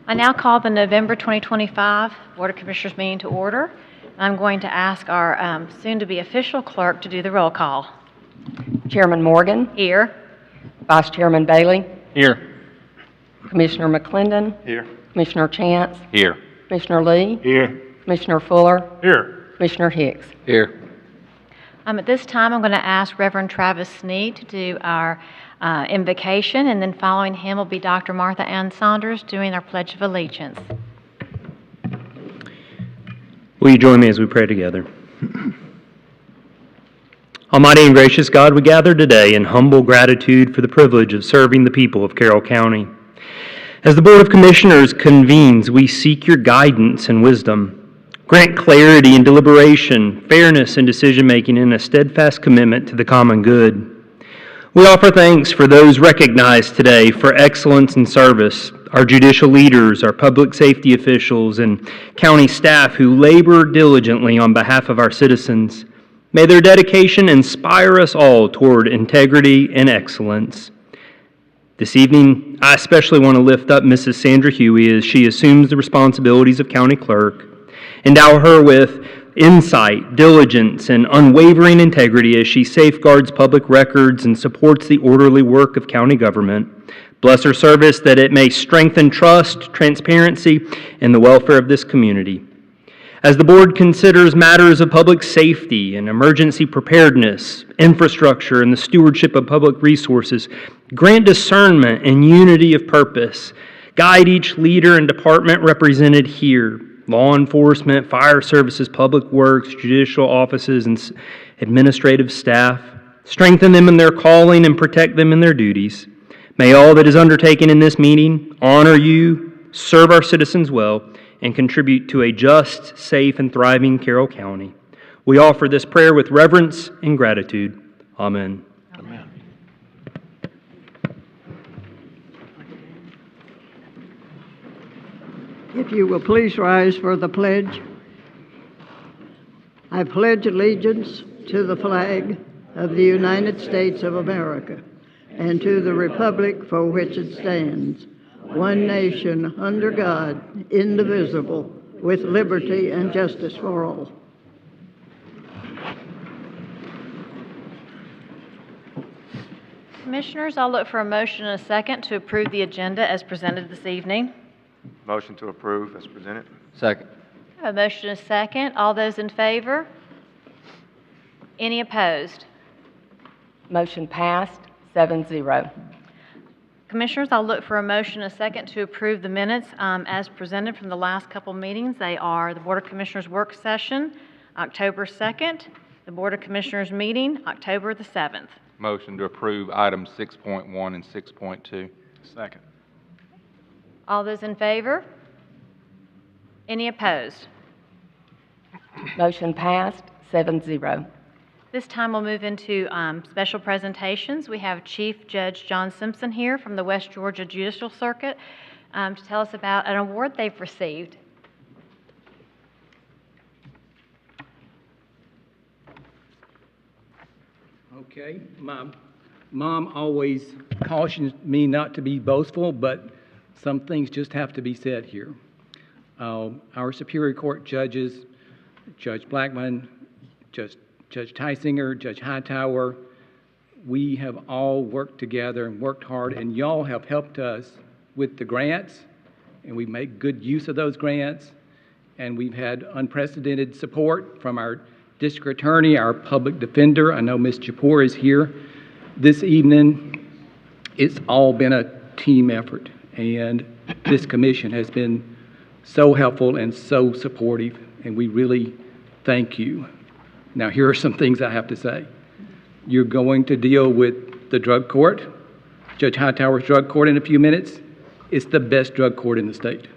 I now call the November 2025 Board of Commissioners meeting to order. I'm going to ask our soon-to-be official clerk to do the roll call. Chairman Morgan. Here. Vice Chairman Bailey. Here. Commissioner McClendon. Here. Commissioner Chance. Here. Commissioner Lee. Here. Commissioner Fuller. Here. Commissioner Hicks. Here. At this time, I'm going to ask Reverend Travis Sneed to do our invocation, and then following him will be Dr. Martha Ann Saunders doing our Pledge of Allegiance. Will you join me as we pray together? Almighty and gracious God, we gather today in humble gratitude for the privilege of serving the people of Carroll County. As the Board of Commissioners convenes, we seek your guidance and wisdom. Grant clarity and deliberation, fairness in decision-making, and a steadfast commitment to the common good. We offer thanks for those recognized today for excellence in service, our judicial leaders, our public safety officials, and county staff who labor diligently on behalf of our citizens. May their dedication inspire us all toward integrity and excellence. This evening, I especially want to lift up Mrs. Sandra Huey as she assumes the responsibilities of County Clerk. Endow her with insight, diligence, and unwavering integrity as she safeguards public records and supports the orderly work of county government. Bless her service that it may strengthen trust, transparency, and the welfare of this community. As the board considers matters of public safety and emergency preparedness, infrastructure, and the stewardship of public resources, grant discernment and unity of purpose. Guide each leader and department represented here. Law enforcement, fire services, public works, judicial offices, and administrative staff. Strengthen them in their calling and protect them in their duties. May all that is undertaken in this meeting honor you, serve our citizens well, and contribute to a just, safe, and thriving Carroll County. We offer this prayer with reverence and gratitude. Amen. Amen. If you will please rise for the pledge. I pledge allegiance to the flag of the United States of America and to the republic for which it stands, one nation under God, indivisible, with liberty and justice for all. Commissioners, I'll look for a motion and a second to approve the agenda as presented this evening. Motion to approve as presented. Second. A motion and a second. All those in favor? Any opposed? Motion passed, 7-0. Commissioners, I'll look for a motion and a second to approve the minutes as presented from the last couple meetings. They are the Board of Commissioners work session, October 2nd, the Board of Commissioners meeting, October the 7th. Motion to approve items 6.1 and 6.2. Second. All those in favor? Any opposed? Motion passed, 7-0. This time we'll move into special presentations. We have Chief Judge John Simpson here from the West Georgia Judicial Circuit to tell us about an award they've received. Okay, my mom always cautions me not to be boastful, but some things just have to be said here. Our Superior Court judges, Judge Blackman, Judge Tysinger, Judge Hightower, we have all worked together and worked hard, and y'all have helped us with the grants, and we make good use of those grants, and we've had unprecedented support from our district attorney, our public defender. I know Ms. Japour is here this evening. It's all been a team effort, and this commission has been so helpful and so supportive, and we really thank you. Now, here are some things I have to say. You're going to deal with the drug court, Judge Hightower's drug court, in a few minutes. It's the best drug court in the state.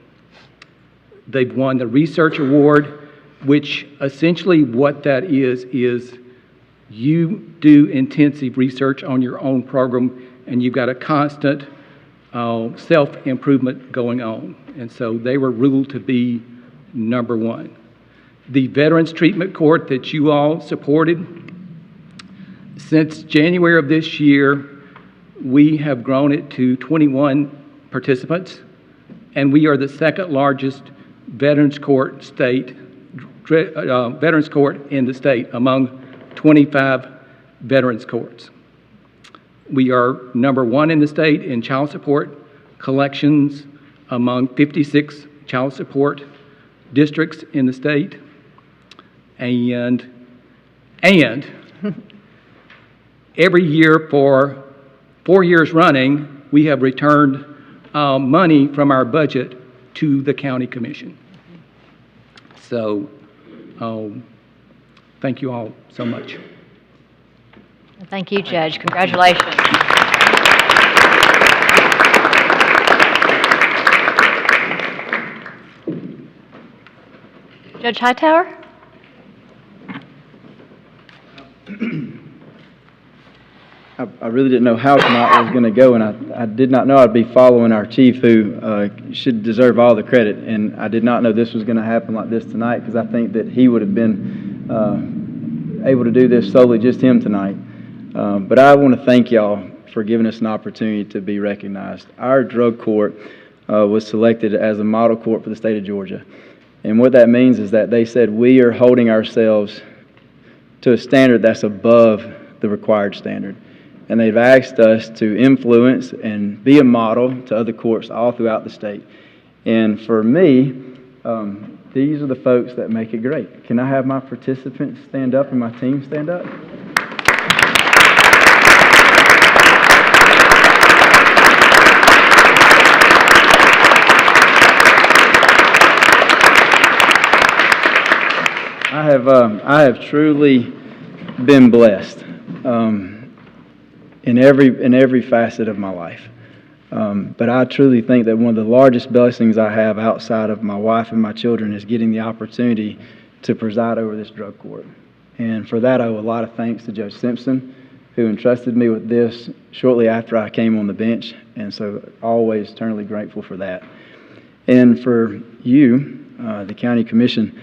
They've won the research award, which essentially what that is you do intensive research on your own program, and you've got a constant self-improvement going on. And so they were ruled to be number one. The Veterans Treatment Court that you all supported, since January of this year, we have grown it to 21 participants. and we are the second largest veterans court in the state among 25 veterans courts. We are number 1 in the state in child support collections among 56 child support districts in the state. And every year for 4 years running, we have returned money from our budget to the county commission. So, thank you all so much. Thank you, Judge. Congratulations. Judge Hightower? I really didn't know how tonight was going to go, and I did not know I'd be following our chief, who should deserve all the credit. And I did not know this was going to happen like this tonight, because I think that he would have been able to do this solely just him tonight. But I want to thank y'all for giving us an opportunity to be recognized. Our drug court was selected as a model court for the state of Georgia. And what that means is that they said we are holding ourselves to a standard that's above the required standard. And they've asked us to influence and be a model to other courts all throughout the state. And for me, these are the folks that make it great. Can I have my participants stand up and my team stand up? I have truly been blessed in every facet of my life. But I truly think that one of the largest blessings I have outside of my wife and my children is getting the opportunity to preside over this drug court. And for that, I owe a lot of thanks to Judge Simpson, who entrusted me with this shortly after I came on the bench. And so always eternally grateful for that. And for you, the County Commission,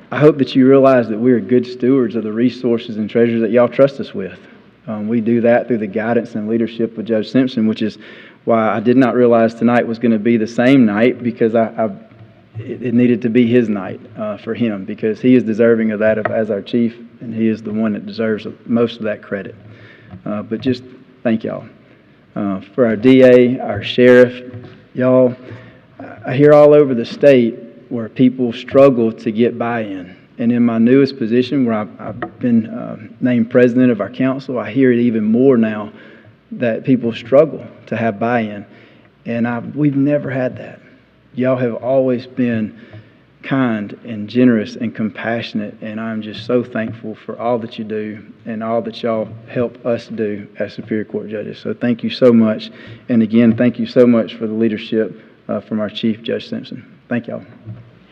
I hope that you realize that we are good stewards of the resources and treasures that y'all trust us with. We do that through the guidance and leadership of Judge Simpson, which is why I did not realize tonight was going to be the same night, because it needed to be his night for him, because he is deserving of that as our chief, and he is the one that deserves most of that credit. But just thank y'all. For our DA, our sheriff, y'all, I hear all over the state where people struggle to get buy-in. And in my newest position, where I've been named president of our council, I hear it even more now, that people struggle to have buy-in. And we've never had that. Y'all have always been kind and generous and compassionate, and I'm just so thankful for all that you do and all that y'all help us do as Superior Court judges. So thank you so much. And again, thank you so much for the leadership from our Chief, Judge Simpson. Thank y'all.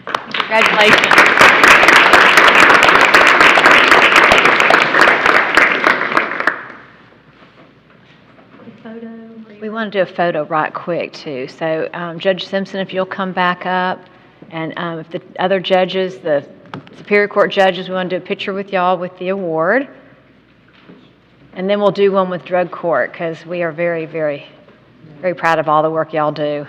Congratulations. We want to do a photo right quick, too. So, Judge Simpson, if you'll come back up, and if the other judges, the Superior Court judges, we want to do a picture with y'all with the award. And then we'll do one with drug court, because we are very, very, very proud of all the work y'all do.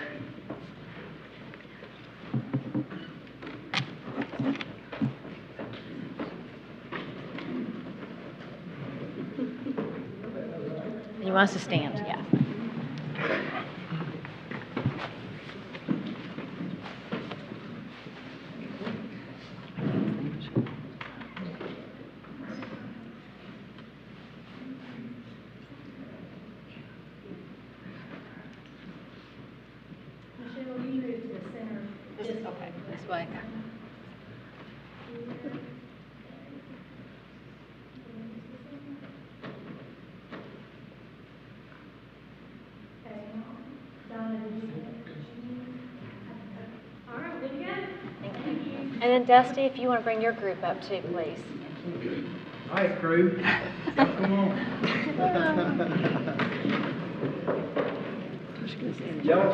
You want us to stand? Yeah. Michelle, you move to the center. Okay, this way. And then Dusty, if you want to bring your group up too, please. All right, crew. Come on. Y'all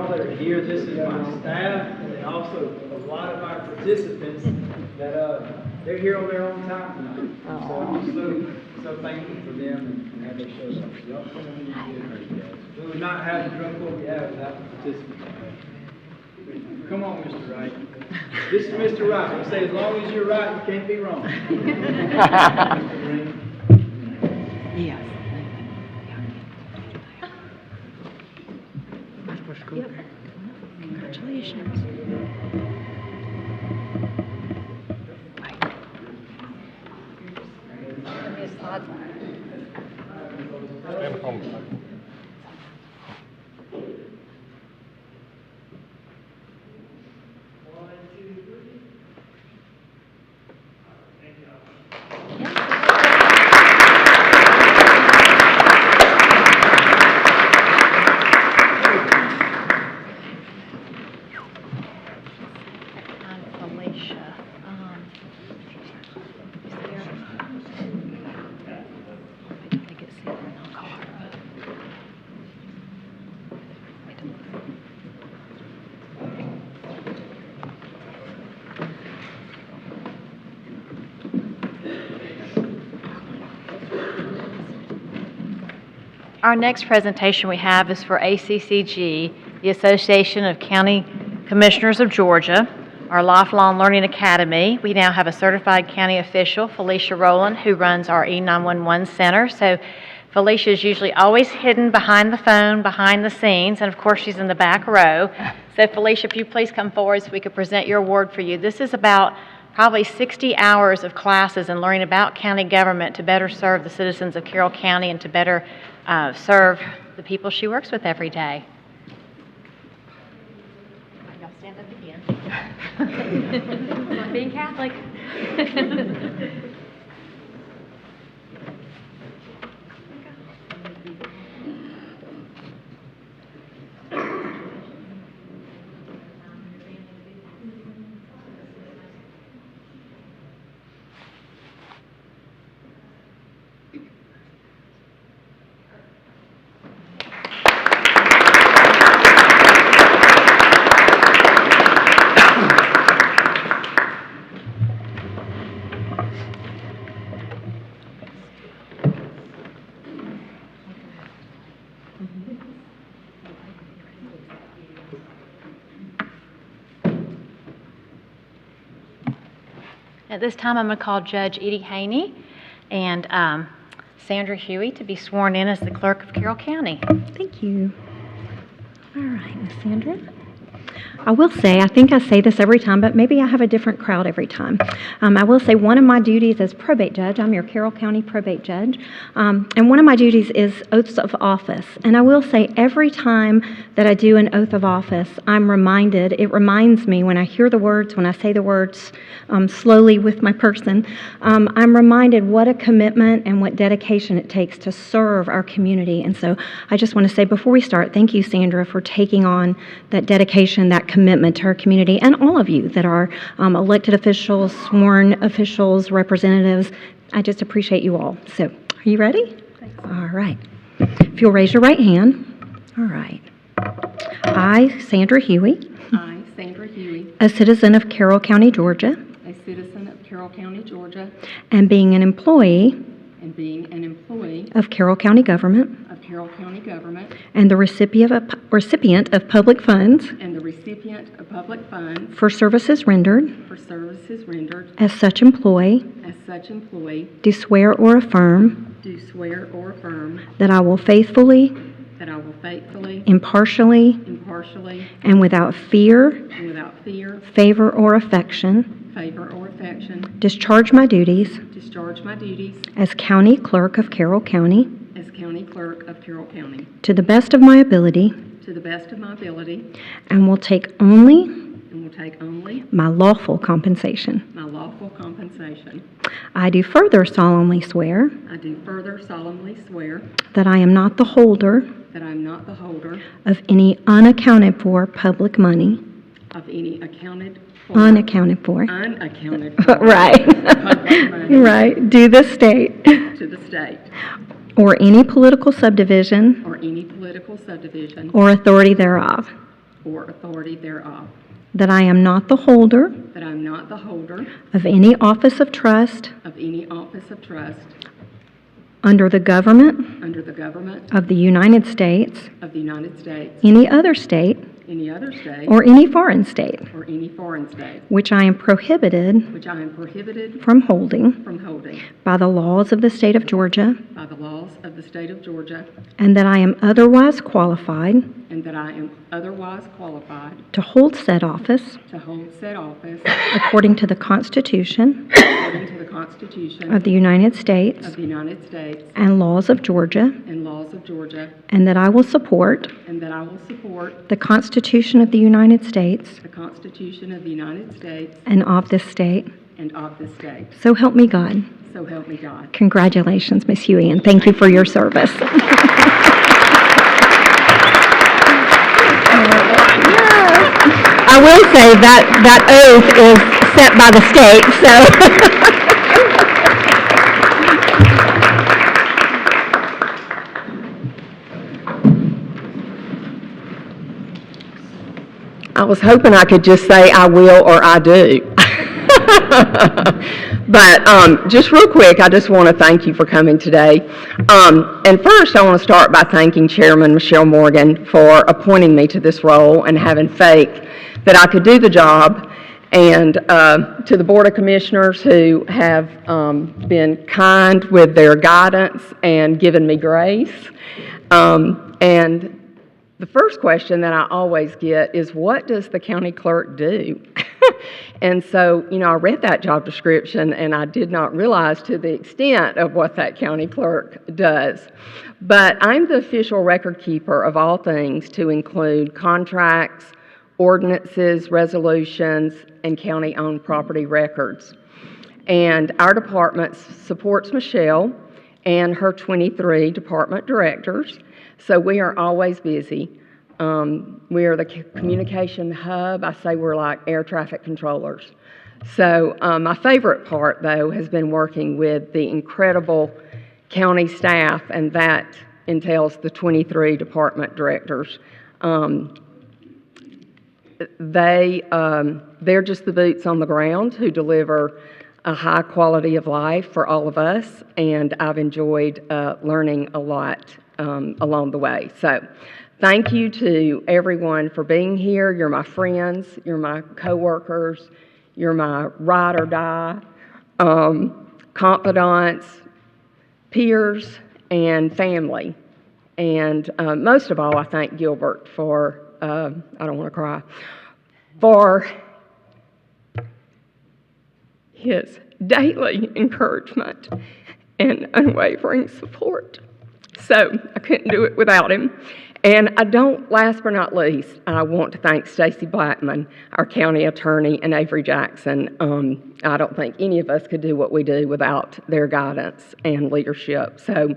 that are here, this is my staff, and then also a lot of our participants that they're here on their own time tonight. So so thankful for them and how they showed up. Y'all come on and do it. We would not have the drug court we have without the participants. Come on, Mr. Wright. This is Mr. Wright. We say as long as you're right, you can't be wrong. Yes. Congratulations. Felicia. I think it's Sarah, and I'll call her up. Our next presentation we have is for ACCG, the Association of County Commissioners of Georgia, our Lifelong Learning Academy. We now have a certified county official, Felicia Rowland, who runs our E911 center. So Felicia is usually always hidden behind the phone, behind the scenes, and of course she's in the back row. So Felicia, if you please come forward so we could present your award for you. This is about probably 60 hours of classes and learning about county government to better serve the citizens of Carroll County and to better serve the people she works with every day. Y'all stand up again. Not being Catholic. At this time, I'm going to call Judge Edie Haney and Sandra Huey to be sworn in as the clerk of Carroll County. Thank you. All right, Ms. Sandra. I will say, I think I say this every time, but maybe I have a different crowd every time. I will say one of my duties as probate judge, I'm your Carroll County probate judge, and one of my duties is oaths of office. And I will say every time that I do an oath of office, I'm reminded, it reminds me when I hear the words, when I say the words slowly with my person, I'm reminded what a commitment and what dedication it takes to serve our community. And so I just want to say before we start, thank you, Sandra, for taking on that dedication, that commitment to our community, and all of you that are elected officials, sworn officials, representatives. I just appreciate you all. So, are you ready? Thanks. All right. If you'll raise your right hand. All right. I, Sandra Huey, I, Sandra Huey, a citizen of Carroll County, Georgia, a citizen of Carroll County, Georgia, and being an employee of Carroll County government, and the recipient of public funds for services rendered as such employee, do swear or affirm that I will faithfully, impartially, and without fear, favor, or affection, discharge my duties as county clerk of Carroll County to the best of my ability, and will take only my lawful compensation. I do further solemnly swear that I am not the holder of any unaccounted for public money. Unaccounted for. Right. Right. Due the state. Or any political subdivision. Or authority thereof. that I am not the holder that I am not the holder of any office of trust of any office of trust under the government under the government of the United States, of the United States, any other state, any other state, or any foreign state, or any foreign state, which I am prohibited which I am prohibited from holding from holding by the laws of the state of Georgia, by the laws of the state of Georgia, and that I am otherwise qualified and that I am otherwise qualified to hold said office to hold said office according to the Constitution according to the Constitution of the United States of the United States and laws of Georgia, and laws of Georgia, and that I will support and that I will support the Constitution of the United States the Constitution of the United States and of this state. and of this state. So help me God. So help me God. Congratulations, Ms. Huey, and thank you for your service. I will say that oath is set by the state, I was hoping I could just say I will or I do. But just real quick, I just want to thank you for coming today. And first, I want to start by thanking Chairman Michelle Morgan for appointing me to this role and having faith that I could do the job, and to the Board of Commissioners who have been kind with their guidance and given me grace. And the first question that I always get is, what does the county clerk do? And so, I read that job description and I did not realize to the extent of what that county clerk does. But I'm the official record keeper of all things, to include contracts, ordinances, resolutions, and county-owned property records. And our department supports Michelle and her 23 department directors, so we are always busy. We are the communication hub. I say we're like air traffic controllers. So my favorite part, though, has been working with the incredible county staff, and that entails the 23 department directors. They're just the boots on the ground who deliver a high quality of life for all of us, and I've enjoyed learning a lot along the way. So thank you to everyone for being here. You're my friends, you're my coworkers, you're my ride or die, confidants, peers, and family. And most of all, I thank Gilbert for, I don't want to cry, for his daily encouragement and unwavering support. So I couldn't do it without him. And last but not least, I want to thank Stacy Blackman, our county attorney, and Avery Jackson. I don't think any of us could do what we do without their guidance and leadership. So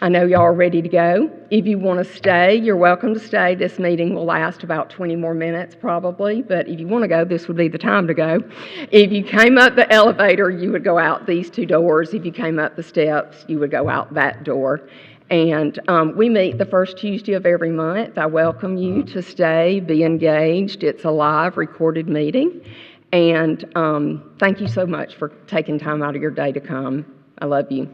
I know y'all are ready to go. If you want to stay, you're welcome to stay. This meeting will last about 20 more minutes probably, but if you want to go, this would be the time to go. If you came up the elevator, you would go out these two doors. If you came up the steps, you would go out that door. And we meet the first Tuesday of every month. I welcome you to stay, be engaged. It's a live recorded meeting. And thank you so much for taking time out of your day to come. I love you.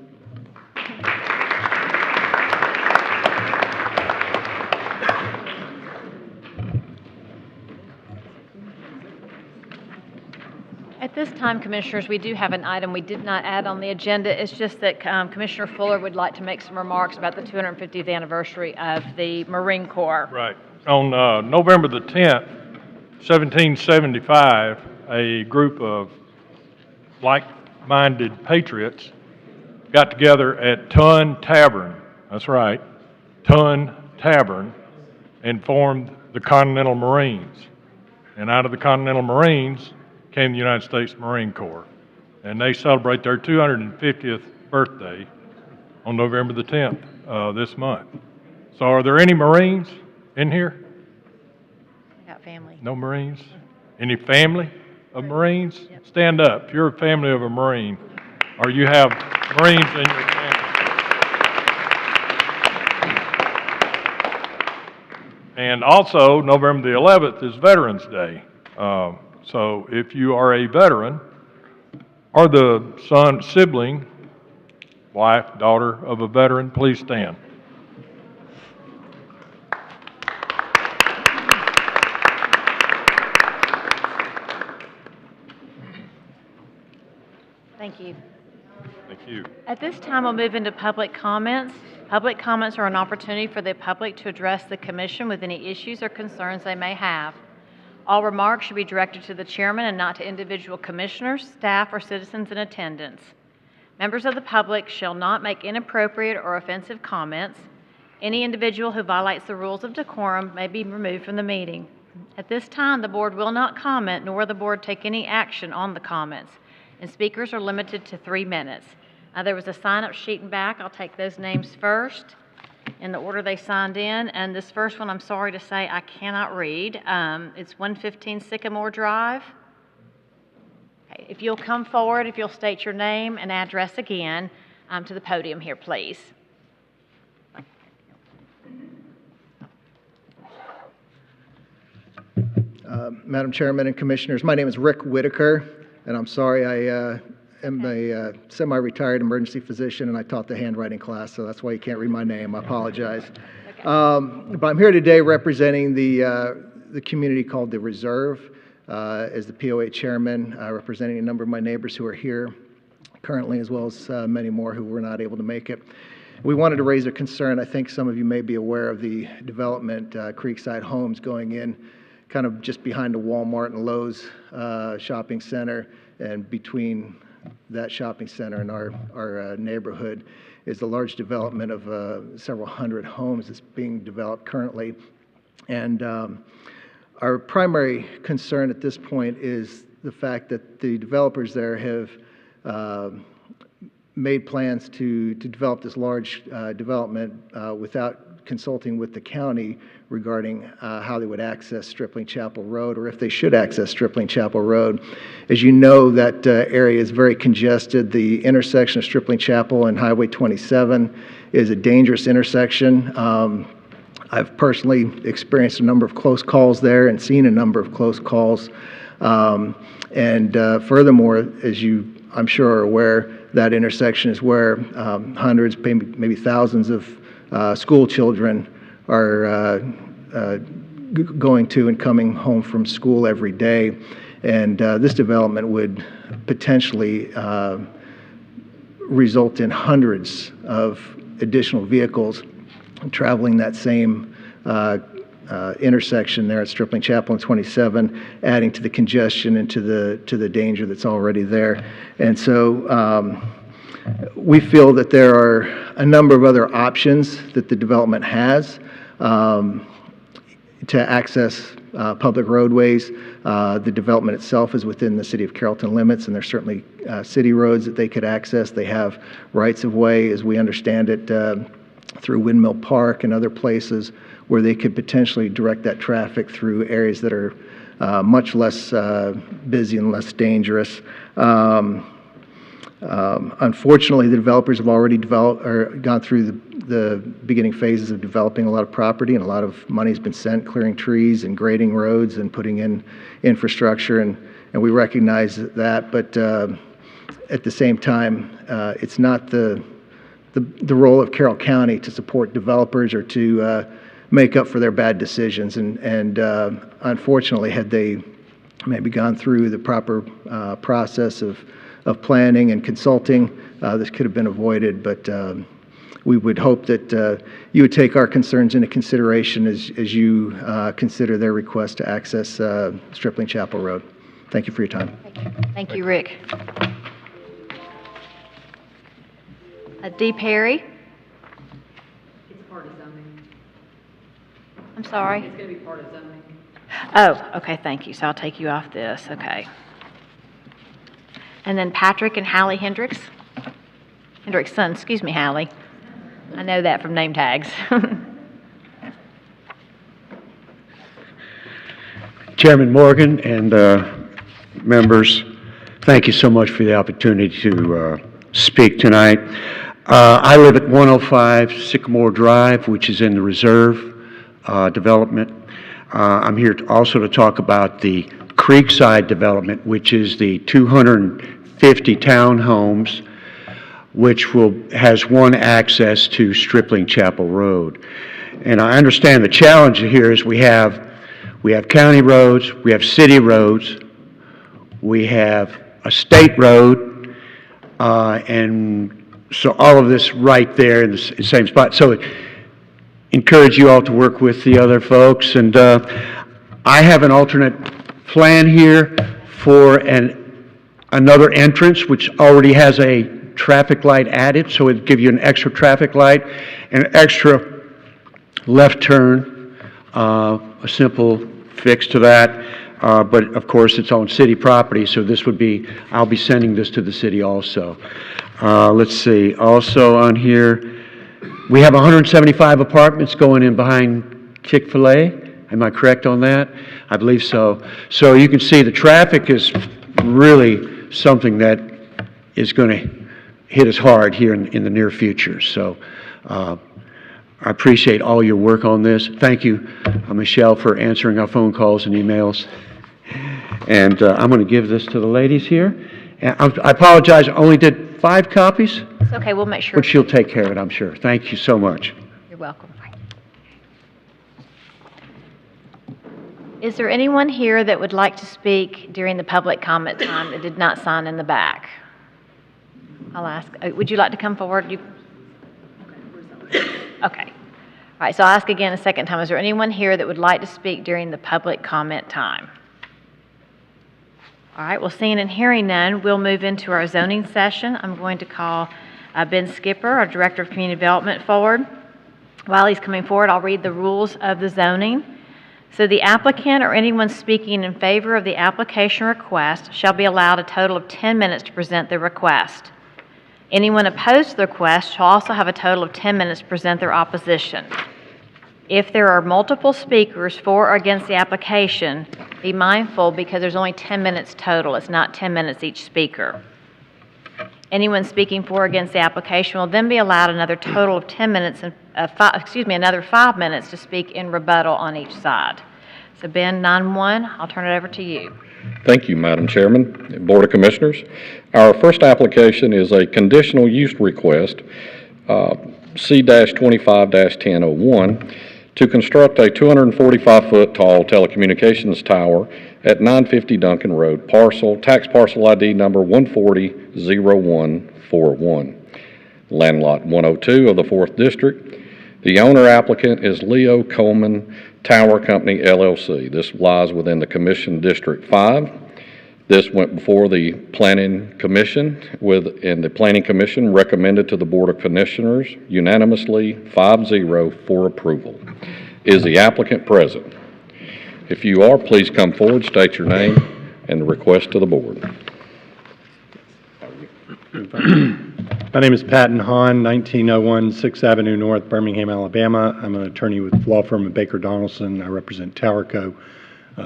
At this time, Commissioners, we do have an item we did not add on the agenda. It's just that Commissioner Fuller would like to make some remarks about the 250th anniversary of the Marine Corps. Right. On November the 10th, 1775, a group of like-minded patriots got together at Tun Tavern. That's right, Tun Tavern, and formed the Continental Marines. And out of the Continental Marines came the United States Marine Corps. And they celebrate their 250th birthday on November the 10th this month. So are there any Marines in here? I got family. No Marines? Any family of Marines? Yep. Stand up. If you're a family of a Marine, or you have Marines in your family. And also, November the 11th is Veterans Day. So if you are a veteran or the son, sibling, wife, daughter of a veteran, please stand. Thank you. Thank you. At this time, we'll move into public comments. Public comments are an opportunity for the public to address the commission with any issues or concerns they may have. All remarks should be directed to the chairman and not to individual commissioners, staff, or citizens in attendance. Members of the public shall not make inappropriate or offensive comments. Any individual who violates the rules of decorum may be removed from the meeting. At this time, the board will not comment, nor will the board take any action on the comments, and speakers are limited to 3 minutes. There was a sign-up sheet in back. I'll take those names first in the order they signed in. And this first one, I'm sorry to say, I cannot read. It's 115 Sycamore Drive. Okay, if you'll come forward, if you'll state your name and address again to the podium here, please. Madam Chairman and Commissioners, my name is Rick Whitaker, and I'm sorry, I am a semi-retired emergency physician, and I taught the handwriting class, so that's why you can't read my name. I apologize. Okay. But I'm here today representing the community called the Reserve as the POA chairman, representing a number of my neighbors who are here currently, as well as many more who were not able to make it. We wanted to raise a concern. I think some of you may be aware of the development, Creekside Homes, going in kind of just behind the Walmart and Lowe's shopping center, and between that shopping center and our neighborhood is a large development of several hundred homes that's being developed currently. And our primary concern at this point is the fact that the developers there have made plans to develop this large development without consulting with the county regarding how they would access Stripling Chapel Road, or if they should access Stripling Chapel Road. As you know, that area is very congested. The intersection of Stripling Chapel and Highway 27 is a dangerous intersection. I've personally experienced a number of close calls there and seen a number of close calls. Furthermore, as you, I'm sure, are aware, that intersection is where hundreds, maybe thousands of school children are going to and coming home from school every day. And this development would potentially result in hundreds of additional vehicles traveling that same intersection there at Stripling Chapel and 27, adding to the congestion and to the danger that's already there. And so we feel that there are a number of other options that the development has to access public roadways. The development itself is within the City of Carrollton limits, and there's certainly city roads that they could access. They have rights-of-way, as we understand it, through Windmill Park and other places where they could potentially direct that traffic through areas that are much less busy and less dangerous. Unfortunately, the developers have already gone through the beginning phases of developing a lot of property, and a lot of money has been spent clearing trees and grading roads and putting in infrastructure, and we recognize that. But at the same time, it's not the role of Carroll County to support developers or to make up for their bad decisions. And unfortunately, had they maybe gone through the proper process of planning and consulting, this could have been avoided. But we would hope that you would take our concerns into consideration as you consider their request to access Stripling Chapel Road. Thank you for your time. Thank you, Rick. D. Perry. It's part of zoning. I'm sorry? It's going to be part of zoning. Oh, okay, thank you. So I'll take you off this, okay. And then Patrick and Hallie Hendrickson, excuse me, Hallie. I know that from name tags. Chairman Morgan and members, thank you so much for the opportunity to speak tonight. I live at 105 Sycamore Drive, which is in the Reserve development. I'm here also to talk about the Creekside development, which is the 250 townhomes, which has one access to Stripling Chapel Road. And I understand the challenge here is we have county roads, we have city roads, we have a state road, and so all of this right there in the same spot. So encourage you all to work with the other folks. And I have an alternate plan here for another entrance, which already has a traffic light added, so it'd give you an extra traffic light, an extra left turn, a simple fix to that. But of course, it's on city property, so I'll be sending this to the city also. Let's see, also on here, we have 175 apartments going in behind Chick-fil-A. Am I correct on that? I believe so. So you can see the traffic is really something that is going to hit us hard here in the near future. So I appreciate all your work on this. Thank you, Michelle, for answering our phone calls and emails. And I'm going to give this to the ladies here. And I apologize, I only did 5 copies. It's okay, we'll make sure. But she'll take care of it, I'm sure. Thank you so much. You're welcome. Is there anyone here that would like to speak during the public comment time that did not sign in the back? I'll ask. Would you like to come forward? Okay. All right, so I'll ask again a second time. Is there anyone here that would like to speak during the public comment time? All right, well, seeing and hearing none, we'll move into our zoning session. I'm going to call Ben Skipper, our Director of Community Development, forward. While he's coming forward, I'll read the rules of the zoning. So the applicant or anyone speaking in favor of the application request shall be allowed a total of 10 minutes to present their request. Anyone opposed to the request shall also have a total of 10 minutes to present their opposition. If there are multiple speakers for or against the application, be mindful because there's only 10 minutes total. It's not 10 minutes each speaker. Anyone speaking for or against the application will then be allowed another total of 10 minutes, another 5 minutes to speak in rebuttal on each side. So Ben, 9-1, I'll turn it over to you. Thank you, Madam Chairman, Board of Commissioners. Our first application is a conditional use request, C-25-1001, to construct a 245-foot tall telecommunications tower at 950 Duncan Road, tax parcel ID number 140-0141, land lot 102 of the 4th District. The owner applicant is Leo Coleman Tower Company, LLC. This lies within the Commission District 5. This went before the Planning Commission, and the Planning Commission recommended to the Board of Commissioners unanimously 5-0 for approval. Is the applicant present? If you are, please come forward, state your name and the request to the board. My name is Patton Hahn, 1901 6th Avenue North, Birmingham, Alabama. I'm an attorney with the law firm of Baker Donaldson. I represent Towerco.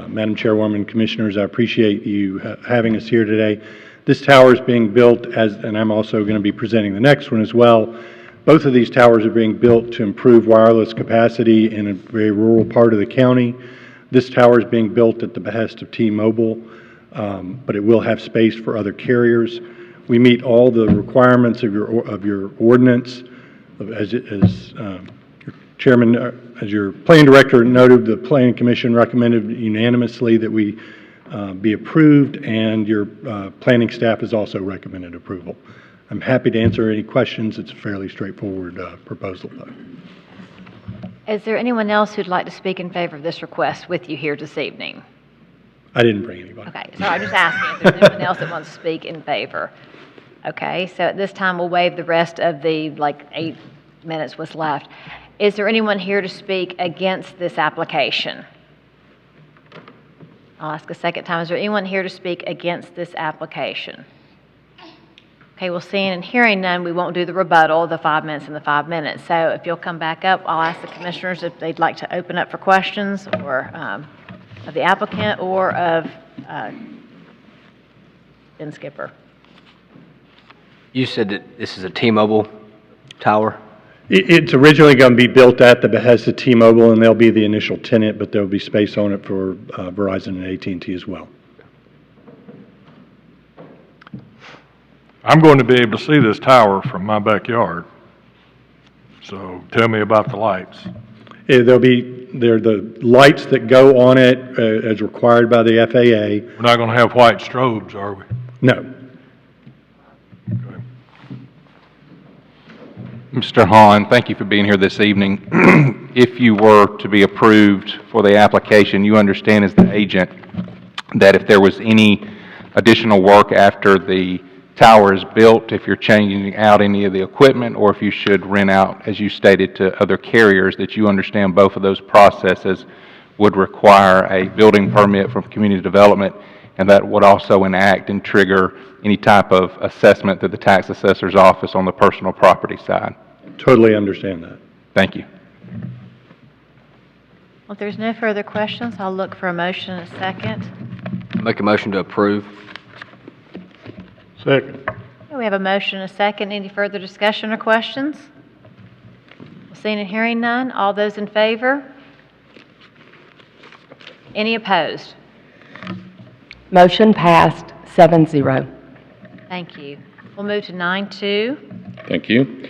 Madam Chairwoman, Commissioners, I appreciate you having us here today. This tower is being built and I'm also going to be presenting the next one as well. Both of these towers are being built to improve wireless capacity in a very rural part of the county. This tower is being built at the behest of T-Mobile, but it will have space for other carriers. We meet all the requirements of your ordinance. As your Chairman, as your Planning Director noted, the Planning Commission recommended unanimously that we be approved, and your planning staff has also recommended approval. I'm happy to answer any questions. It's a fairly straightforward proposal, though. Is there anyone else who'd like to speak in favor of this request with you here this evening? I didn't bring anybody. Okay, so I'm just asking if there's anyone else that wants to speak in favor. Okay, so at this time, we'll waive the rest of the 8 minutes what's left. Is there anyone here to speak against this application? I'll ask a second time. Is there anyone here to speak against this application? Okay, well, seeing and hearing none, we won't do the rebuttal, the 5 minutes and the 5 minutes. So if you'll come back up, I'll ask the commissioners if they'd like to open up for questions or of the applicant or of Ben Skipper. You said that this is a T-Mobile tower? It's originally going to be built at the behest of T-Mobile, and they'll be the initial tenant, but there'll be space on it for Verizon and AT&T as well. I'm going to be able to see this tower from my backyard. So tell me about the lights. They're the lights that go on it as required by the FAA. We're not going to have white strobes, are we? No. Mr. Hahn, thank you for being here this evening. If you were to be approved for the application, you understand as the agent that if there was any additional work after the tower is built, if you're changing out any of the equipment, or if you should rent out, as you stated, to other carriers, that you understand both of those processes would require a building permit from community development, and that would also enact and trigger any type of assessment through the tax assessor's office on the personal property side. Totally understand that. Thank you. Well, if there's no further questions, I'll look for a motion and a second. Make a motion to approve. Second. Okay, we have a motion and a second. Any further discussion or questions? Seeing and hearing none, all those in favor? Any opposed? Motion passed 7-0. Thank you. We'll move to 9.2. Thank you.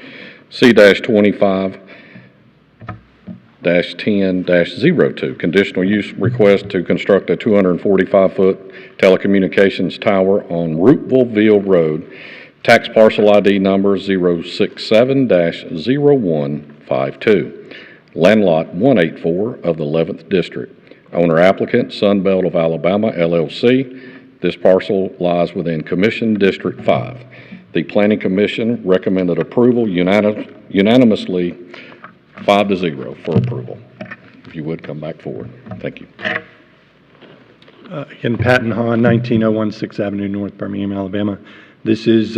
C-25-10-02, conditional use request to construct a 245-foot telecommunications tower on Rooteville Road, tax parcel ID number 067-0152, land lot 184 of the 11th District. Owner applicant, Sunbelt of Alabama, LLC. This parcel lies within Commission District 5. The Planning Commission recommended approval unanimously 5-0 for approval. If you would, come back forward. Thank you. Again, Patton Hahn, 19016 6th Avenue North, Birmingham, Alabama. This is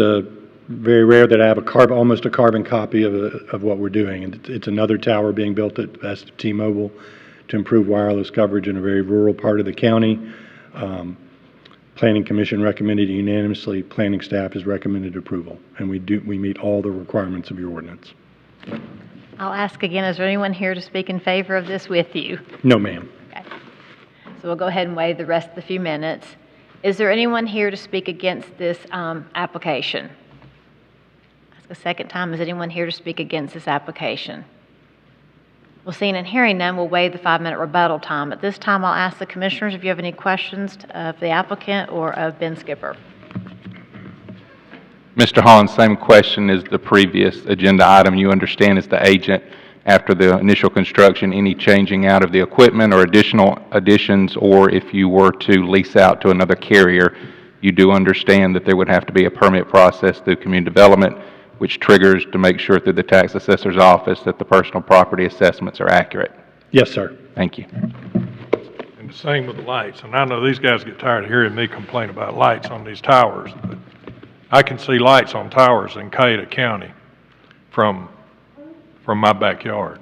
very rare that I have almost a carbon copy of what we're doing. And it's another tower being built at the behest of T-Mobile to improve wireless coverage in a very rural part of the county. Planning Commission recommended unanimously. Planning staff has recommended approval, and we meet all the requirements of your ordinance. I'll ask again, is there anyone here to speak in favor of this with you? No, ma'am. Okay. So we'll go ahead and waive the rest of the few minutes. Is there anyone here to speak against this application? Ask a second time, is anyone here to speak against this application? Well, seeing and hearing none, we'll waive the 5-minute rebuttal time. At this time, I'll ask the commissioners if you have any questions of the applicant or of Ben Skipper. Mr. Hahn, same question as the previous agenda item. You understand as the agent, after the initial construction, any changing out of the equipment or additional additions, or if you were to lease out to another carrier, you do understand that there would have to be a permit process through community development, which triggers to make sure through the tax assessor's office that the personal property assessments are accurate. Yes, sir. Thank you. And the same with the lights. And I know these guys get tired of hearing me complain about lights on these towers, but I can see lights on towers in Cayuga County from my backyard.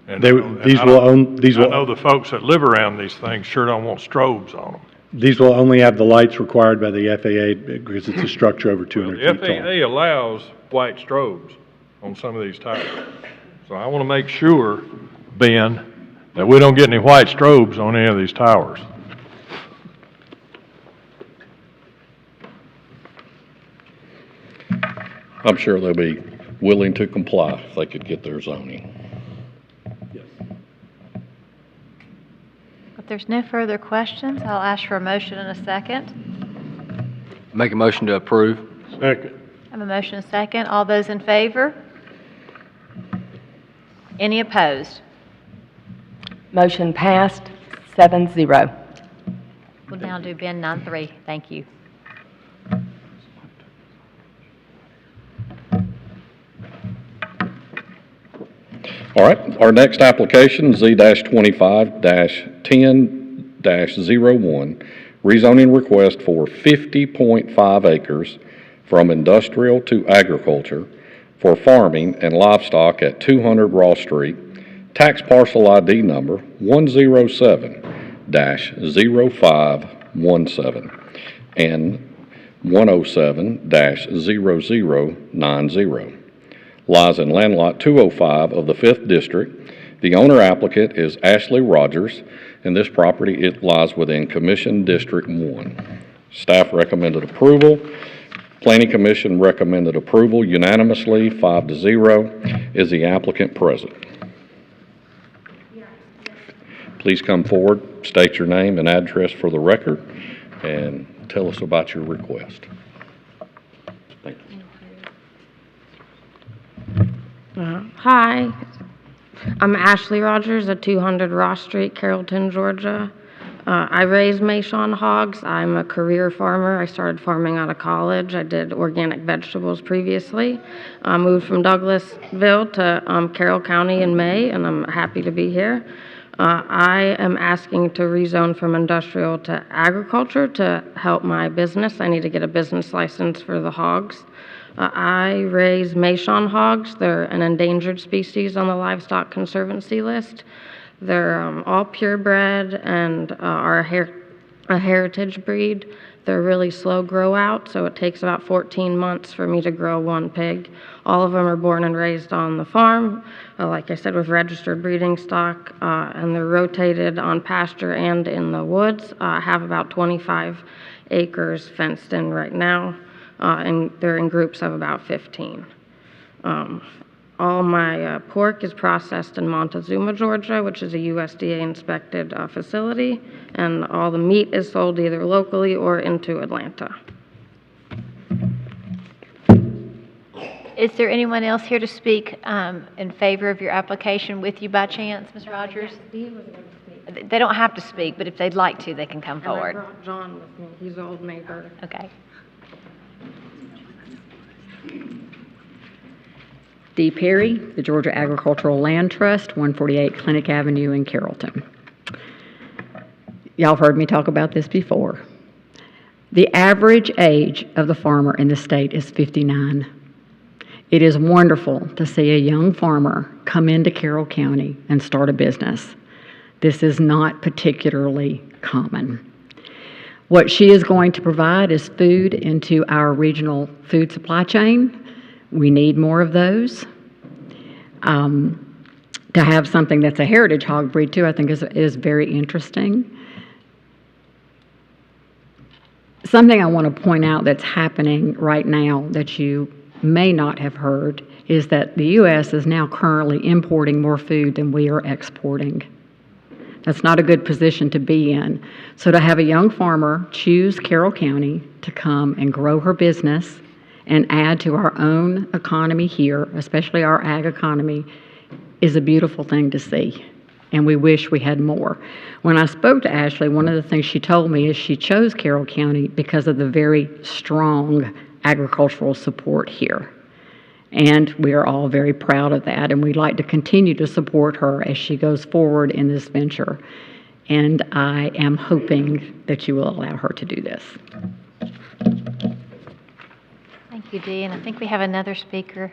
And I know the folks that live around these things sure don't want strobes on them. These will only have the lights required by the FAA because it's a structure over 200 feet tall. The FAA allows white strobes on some of these towers. So I want to make sure, Ben, that we don't get any white strobes on any of these towers. I'm sure they'll be willing to comply if they could get their zoning. If there's no further questions, I'll ask for a motion and a second. Make a motion to approve. Second. I have a motion and a second. All those in favor? Any opposed? Motion passed 7-0. We'll now do Ben 9.3. Thank you. All right, our next application, Z-25-10-01, rezoning request for 50.5 acres from industrial to agriculture for farming and livestock at 200 Ross Street, tax parcel ID number 107-0517 and 107-0090. Lies in land lot 205 of the 5th District. The owner applicant is Ashley Rogers, and this property, it lies within Commission District 1. Staff recommended approval Planning Commission recommended approval unanimously, 5-0. Is the applicant present? Please come forward, state your name and address for the record, and tell us about your request. Thank you. Hi, I'm Ashley Rogers at 200 Ross Street, Carrollton, Georgia. I raise Mason hogs. I'm a career farmer. I started farming out of college. I did organic vegetables previously. I moved from Douglasville to Carroll County in May, and I'm happy to be here. I am asking to rezone from industrial to agriculture to help my business. I need to get a business license for the hogs. I raise Mason hogs. They're an endangered species on the Livestock Conservancy list. They're all purebred and are a heritage breed. They're really slow grow out, so it takes about 14 months for me to grow one pig. All of them are born and raised on the farm, like I said, with registered breeding stock, and they're rotated on pasture and in the woods. I have about 25 acres fenced in right now, and they're in groups of about 15. All my pork is processed in Montezuma, Georgia, which is a USDA-inspected facility, and all the meat is sold either locally or into Atlanta. Is there anyone else here to speak in favor of your application with you by chance, Ms. Rogers? They don't have to speak, but if they'd like to, they can come forward. And I brought John with me. He's an old neighbor. Okay. Dee Perry, the Georgia Agricultural Land Trust, 148 Clinic Avenue in Carrollton. Y'all have heard me talk about this before. The average age of the farmer in the state is 59. It is wonderful to see a young farmer come into Carroll County and start a business. This is not particularly common. What she is going to provide is food into our regional food supply chain. We need more of those. To have something that's a heritage hog breed too, I think is very interesting. Something I want to point out that's happening right now that you may not have heard is that the U.S. is now currently importing more food than we are exporting. That's not a good position to be in. So to have a young farmer choose Carroll County to come and grow her business and add to our own economy here, especially our ag economy, is a beautiful thing to see. And we wish we had more. When I spoke to Ashley, one of the things she told me is she chose Carroll County because of the very strong agricultural support here. And we are all very proud of that, and we'd like to continue to support her as she goes forward in this venture. And I am hoping that you will allow her to do this. Thank you, Dee. And I think we have another speaker.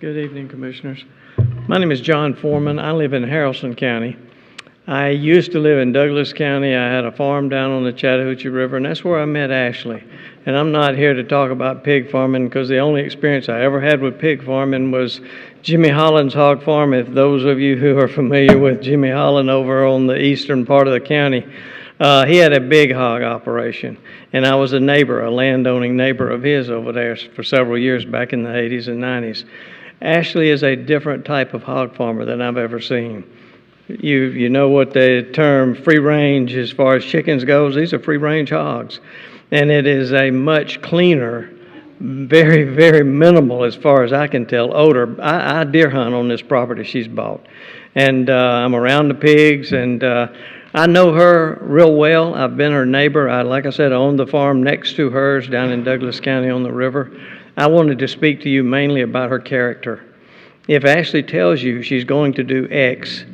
Good evening, Commissioners. My name is John Foreman. I live in Haralson County. I used to live in Douglas County. I had a farm down on the Chattahoochee River, and that's where I met Ashley. And I'm not here to talk about pig farming because the only experience I ever had with pig farming was Jimmy Holland's hog farm. If those of you who are familiar with Jimmy Holland over on the eastern part of the county, he had a big hog operation. And I was a neighbor, a landowning neighbor of his over there for several years back in the 80s and 90s. Ashley is a different type of hog farmer than I've ever seen. You know what the term free range as far as chickens goes, these are free range hogs. And it is a much cleaner, very, very minimal as far as I can tell, odor. I deer hunt on this property she's bought. And I'm around the pigs, and I know her real well. I've been her neighbor. Like I said, I own the farm next to hers down in Douglas County on the river. I wanted to speak to you mainly about her character. If Ashley tells you she's going to do X,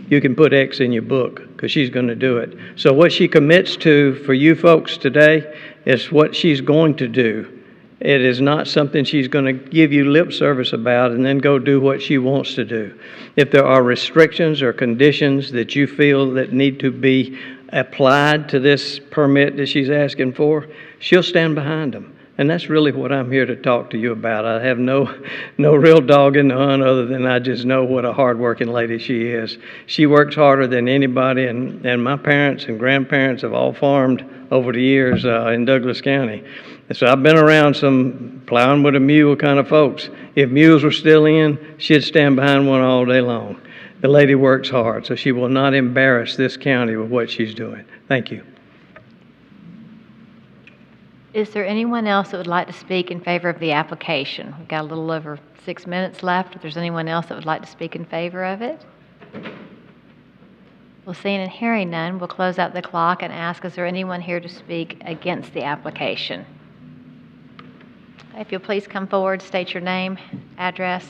you can put X in your book because she's going to do it. So what she commits to for you folks today is what she's going to do. It is not something she's going to give you lip service about and then go do what she wants to do. If there are restrictions or conditions that you feel that need to be applied to this permit that she's asking for, she'll stand behind them. And that's really what I'm here to talk to you about. I have no real dog in the hunt other than I just know what a hardworking lady she is. She works harder than anybody, and my parents and grandparents have all farmed over the years in Douglas County. And so I've been around some plowing with a mule kind of folks. If mules were still in, she'd stand behind one all day long. The lady works hard, so she will not embarrass this county with what she's doing. Thank you. Is there anyone else that would like to speak in favor of the application? We've got a little over 6 minutes left. If there's anyone else that would like to speak in favor of it? Well, seeing and hearing none, we'll close out the clock and ask, is there anyone here to speak against the application? If you'll please come forward, state your name, address.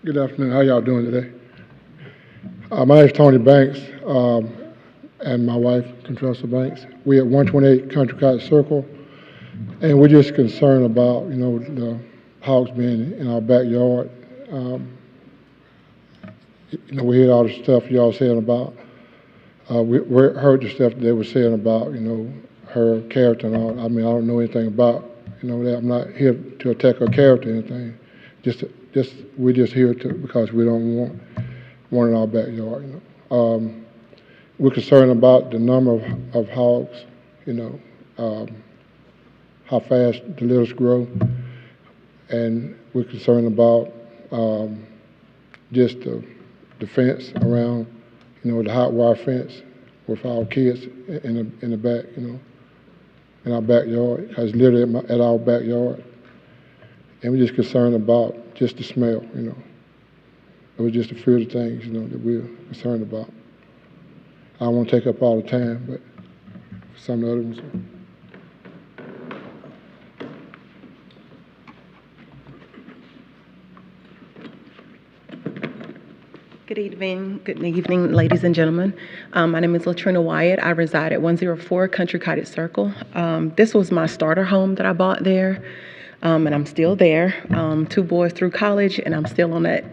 Good afternoon. How y'all doing today? My name is Tony Banks, and my wife, Contressa Banks. We at 128 Country Cottage Circle, and we're just concerned about, the hogs being in our backyard. We heard all the stuff y'all saying about, we heard the stuff that they were saying about, her character and all. I mean, I don't know anything about, that. I'm not here to attack her character or anything. We're just here because we don't want one in our backyard. We're concerned about the number of hogs, how fast the litters grow, and we're concerned about just the fence around, the hot wire fence with our kids in the back, in our backyard. It's literally at our backyard. And we're just concerned about just the smell, It was just a few of the things, that we're concerned about. I don't want to take up all the time, but some of the other ones. Good evening, ladies and gentlemen. My name is Latrina Wyatt. I reside at 104 Country Cottage Circle. This was my starter home that I bought there. And I'm still there. 2 boys through college, and I'm still on that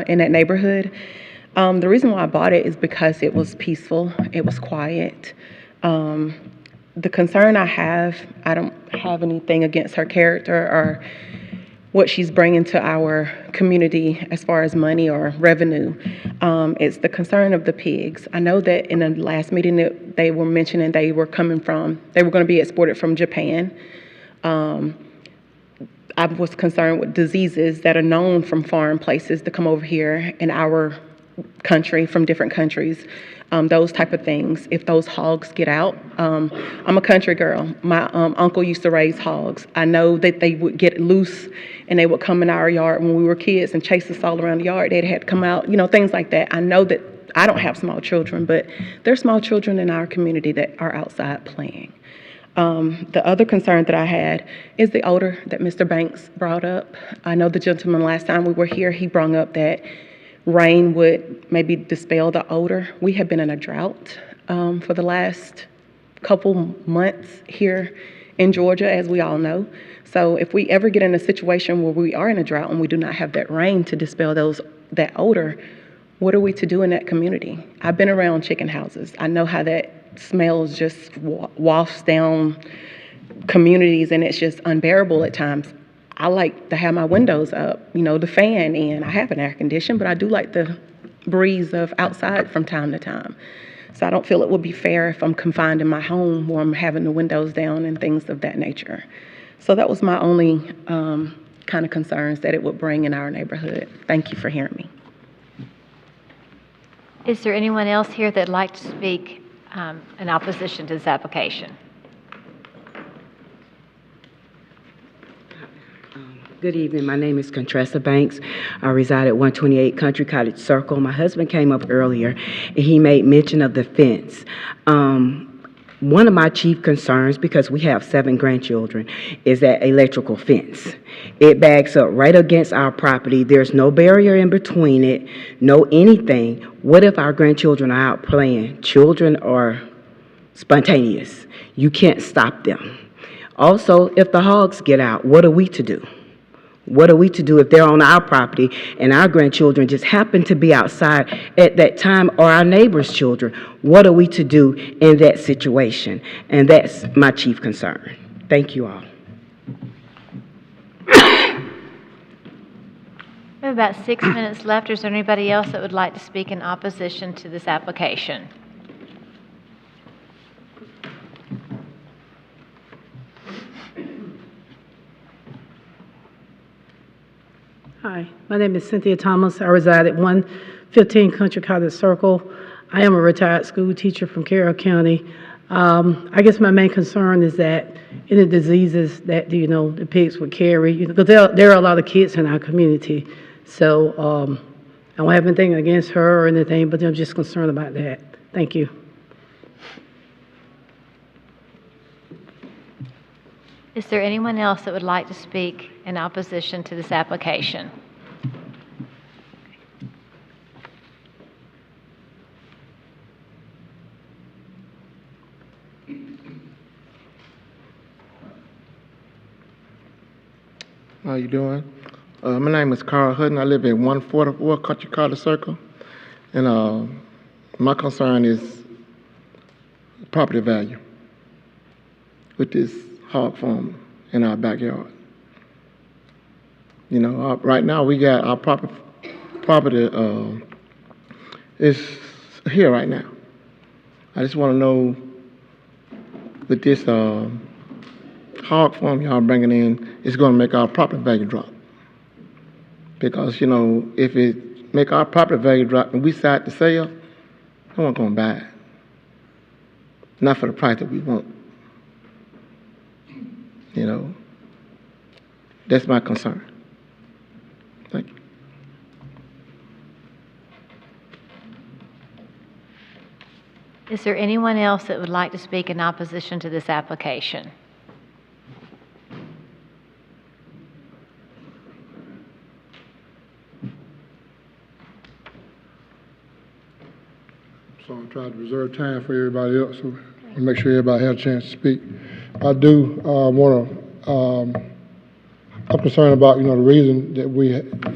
in that neighborhood. The reason why I bought it is because it was peaceful, it was quiet. The concern I don't have anything against her character or what she's bringing to our community as far as money or revenue. It's the concern of the pigs. I know that in the last meeting that they were mentioning they were going to be exported from Japan. I was concerned with diseases that are known from foreign places to come over here in our country from different countries, those type of things. If those hogs get out, I'm a country girl. My uncle used to raise hogs. I know that they would get loose and they would come in our yard when we were kids and chase us all around the yard. They'd had to come out, things like that. I know that I don't have small children, but there's small children in our community that are outside playing. The other concern that I had is the odor that Mr. Banks brought up. I know the gentleman last time we were here, he brought up that rain would maybe dispel the odor. We have been in a drought for the last couple months here in Georgia, as we all know. So if we ever get in a situation where we are in a drought and we do not have that rain to dispel that odor, what are we to do in that community? I've been around chicken houses. I know how that smells just wafts down communities, and it's just unbearable at times. I like to have my windows up, the fan in. I have an air conditioner, but I do like the breeze of outside from time to time. So I don't feel it would be fair if I'm confined in my home where I'm having the windows down and things of that nature. So that was my only kind of concerns that it would bring in our neighborhood. Thank you for hearing me. Is there anyone else here that'd like to speak in opposition to this application? Good evening. My name is Contressa Banks. I reside at 128 Country Cottage Circle. My husband came up earlier, and he made mention of the fence. One of my chief concerns, because we have 7 grandchildren, is that electrical fence. It backs up right against our property. There's no barrier in between it, no anything. What if our grandchildren are out playing? Children are spontaneous. You can't stop them. Also, if the hogs get out, what are we to do? What are we to do if they're on our property and our grandchildren just happen to be outside at that time, or our neighbors' children? What are we to do in that situation? And that's my chief concern. Thank you all. We have about 6 minutes left. Is there anybody else that would like to speak in opposition to this application? Hi, my name is Cynthia Thomas. I reside at 115 Country Cottage Circle. I am a retired school teacher from Carroll County. I guess my main concern is that any diseases that, the pigs would carry, because there are a lot of kids in our community. So I don't have anything against her or anything, but I'm just concerned about that. Thank you. Is there anyone else that would like to speak in opposition to this application? How you doing? My name is Carl Hutton. I live at 144 Country Cottage Circle. And my concern is property value with this hog farm in our backyard. Right now we got our property is here right now. I just want to know with this hog farm y'all bringing in, it's going to make our property value drop. Because, if it make our property value drop and we decide to sell, no one's going to buy it. Not for the price that we want. That's my concern. Thank you. Is there anyone else that would like to speak in opposition to this application? So I'm trying to reserve time for everybody else, so I'll make sure everybody has a chance to speak. I do want to, I'm concerned about, the reason that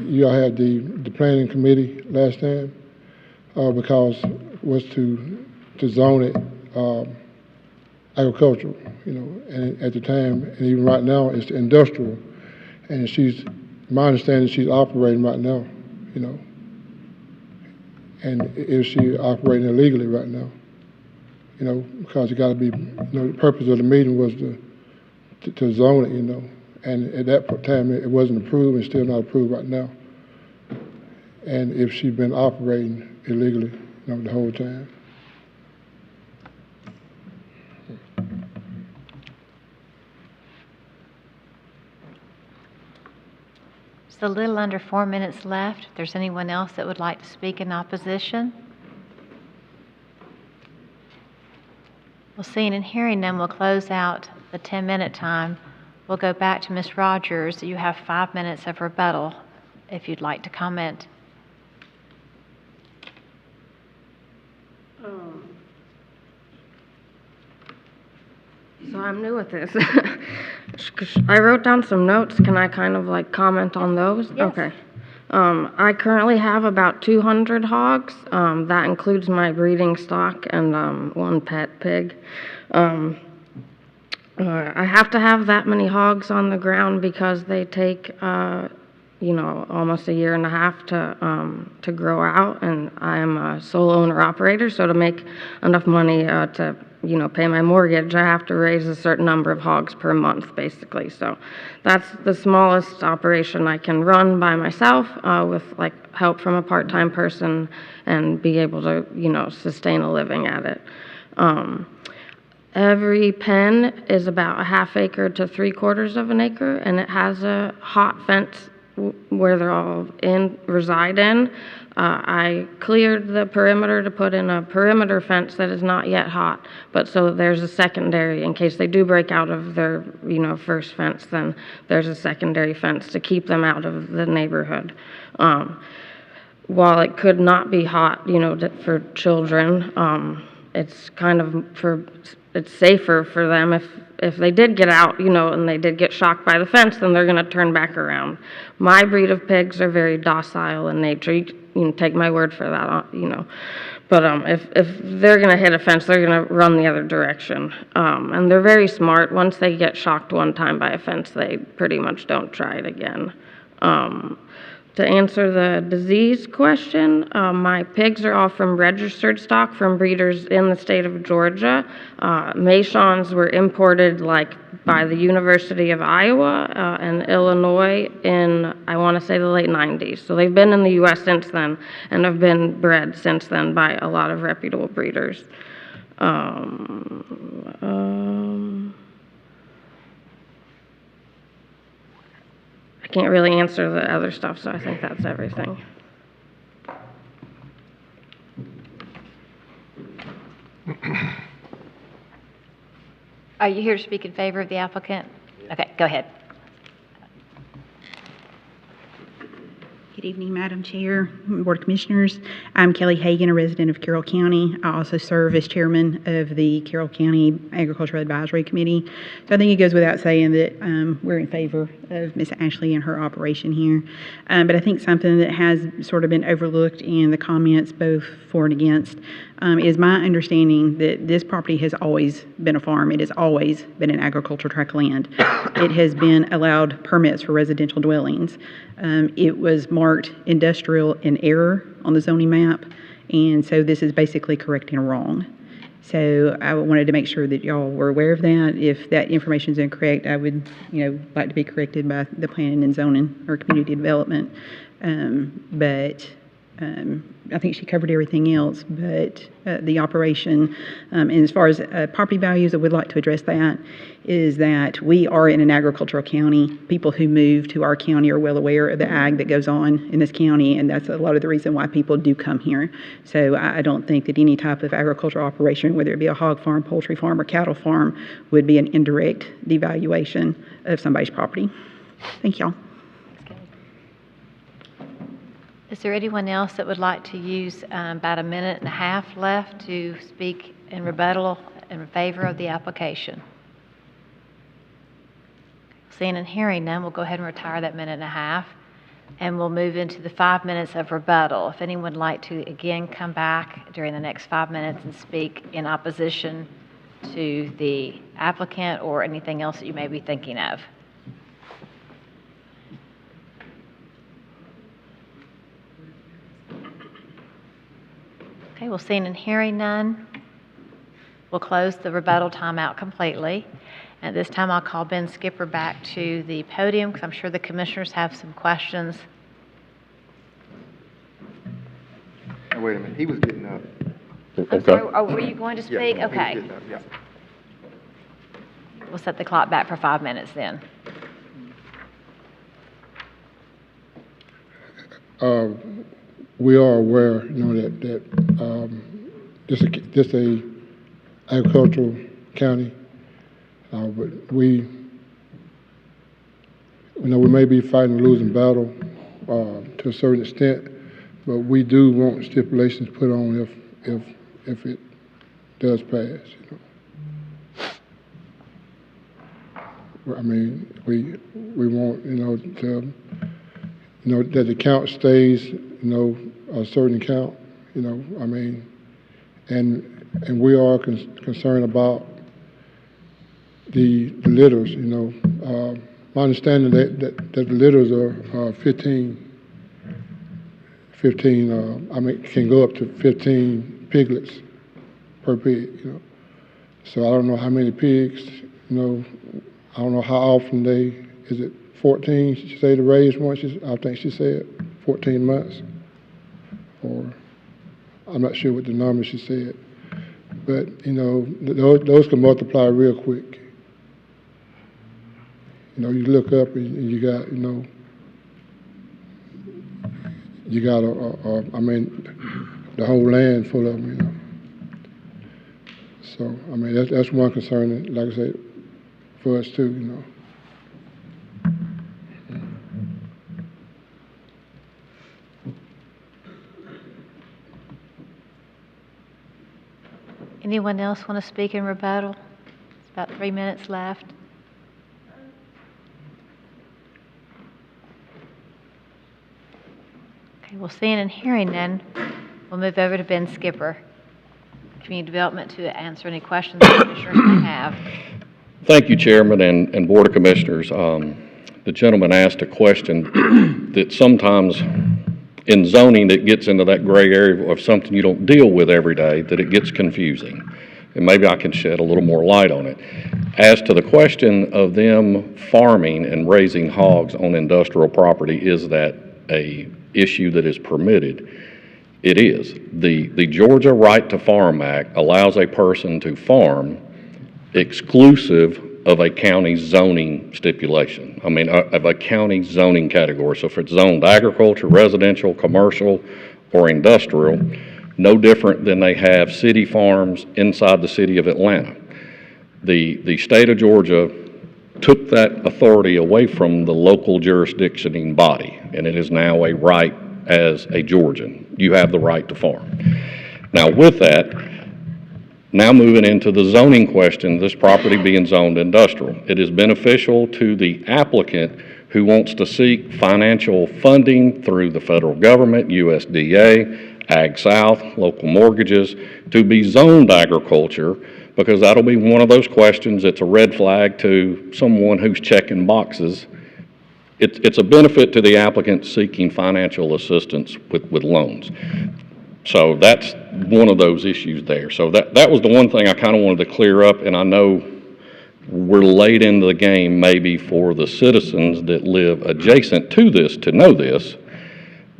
y'all had the planning committee last time, because was to zone it agricultural, and at the time, and even right now, it's industrial. And my understanding, she's operating right now, and is she operating illegally right now? Because it got to be, the purpose of the meeting was to zone it, and at that time it wasn't approved and still not approved right now. And if she's been operating illegally, the whole time. It's a little under 4 minutes left. If there's anyone else that would like to speak in opposition? Well, seeing and hearing none, we'll close out the 10-minute time. We'll go back to Ms. Rogers. You have 5 minutes of rebuttal if you'd like to comment. So I'm new at this. I wrote down some notes. Can I kind of comment on those? Yes. Okay. I currently have about 200 hogs. That includes my breeding stock and one pet pig. I have to have that many hogs on the ground because they take, almost a year and a half to grow out, and I am a sole owner operator. So to make enough money to pay my mortgage, I have to raise a certain number of hogs per month, basically. So that's the smallest operation I can run by myself with help from a part-time person and be able to, sustain a living at it. Every pen is about a ½ acre to 3/4 of an acre, and it has a hot fence where they're all reside in. I cleared the perimeter to put in a perimeter fence that is not yet hot, but so there's a secondary in case they do break out of their, first fence, then there's a secondary fence to keep them out of the neighborhood. While it could not be hot, for children, it's kind of it's safer for them if they did get out, and they did get shocked by the fence, then they're going to turn back around. My breed of pigs are very docile in nature. You can take my word for that, But if they're going to hit a fence, they're going to run the other direction. And they're very smart. Once they get shocked one time by a fence, they pretty much don't try it again. To answer the disease question, my pigs are all from registered stock from breeders in the state of Georgia. Meisons were imported by the University of Iowa and Illinois in, I want to say, the late 90s. So they've been in the U.S. since then and have been bred since then by a lot of reputable breeders. I can't really answer the other stuff, so I think that's everything. Are you here to speak in favor of the applicant? Okay, go ahead. Good evening, Madam Chair, Board of Commissioners. I'm Kelly Hagan, a resident of Carroll County. I also serve as chairman of the Carroll County Agricultural Advisory Committee. So I think it goes without saying that we're in favor of Ms. Ashley and her operation here. But I think something that has sort of been overlooked in the comments, both for and against, is my understanding that this property has always been a farm. It has always been an agricultural tract of land. It has been allowed permits for residential dwellings. It was marked industrial in error on the zoning map, and so this is basically correcting a wrong. So I wanted to make sure that y'all were aware of that. If that information is incorrect, I would, like to be corrected by the planning and zoning or community development. But I think she covered everything else, but the operation, and as far as property values, I would like to address that, is that we are in an agricultural county. People who move to our county are well aware of the ag that goes on in this county, and that's a lot of the reason why people do come here. So I don't think that any type of agricultural operation, whether it be a hog farm, poultry farm, or cattle farm, would be an indirect devaluation of somebody's property. Thank y'all. Is there anyone else that would like to use about a minute and a half left to speak in rebuttal in favor of the application? Seeing and hearing none, we'll go ahead and retire that minute and a half, and we'll move into the 5 minutes of rebuttal. If anyone would like to, again, come back during the next 5 minutes and speak in opposition to the applicant or anything else that you may be thinking of. Okay, well, seeing and hearing none, we'll close the rebuttal timeout completely. At this time, I'll call Ben Skipper back to the podium because I'm sure the commissioners have some questions. Now, wait a minute, he was getting up. I'm sorry, were you going to speak? Yeah, okay. he was getting up, yeah. We'll set the clock back for 5 minutes then. We are aware, that this a agricultural county, but we may be fighting a losing battle to a certain extent, but we do want stipulations put on if it does pass. I mean, we want that the count stays a certain count. I mean, and we are concerned about the litters. My understanding that the litters are 15. Can go up to 15 piglets per pig. So I don't know how many pigs. I don't know how often is it 14, she said, to raise one? I think she said 14 months. Or I'm not sure what the number she said. But, those can multiply real quick. You look up and you got, the whole land full of them, So, that's one concern, like I said, for us too, Anyone else want to speak in rebuttal? It's about 3 minutes left. Okay, well, seeing and hearing none, we'll move over to Ben Skipper, Community Development, to answer any questions the commissioners may have. Thank you, Chairman and Board of Commissioners. The gentleman asked a question that sometimes in zoning it gets into that gray area of something you don't deal with every day, that it gets confusing. And maybe I can shed a little more light on it. As to the question of them farming and raising hogs on industrial property, is that a issue that is permitted? It is. The Georgia Right to Farm Act allows a person to farm exclusive of a county zoning stipulation. I mean, of a county zoning category. So if it's zoned agriculture, residential, commercial, or industrial, no different than they have city farms inside the city of Atlanta. The state of Georgia took that authority away from the local jurisdictioning body, and it is now a right as a Georgian. You have the right to farm. Now with that, now moving into the zoning question, this property being zoned industrial. It is beneficial to the applicant who wants to seek financial funding through the federal government, USDA, Ag South, local mortgages, to be zoned agriculture, because that'll be one of those questions that's a red flag to someone who's checking boxes. It's a benefit to the applicant seeking financial assistance with loans. So that's one of those issues there. So that was the one thing I kind of wanted to clear up, and I know we're late into the game maybe for the citizens that live adjacent to this to know this,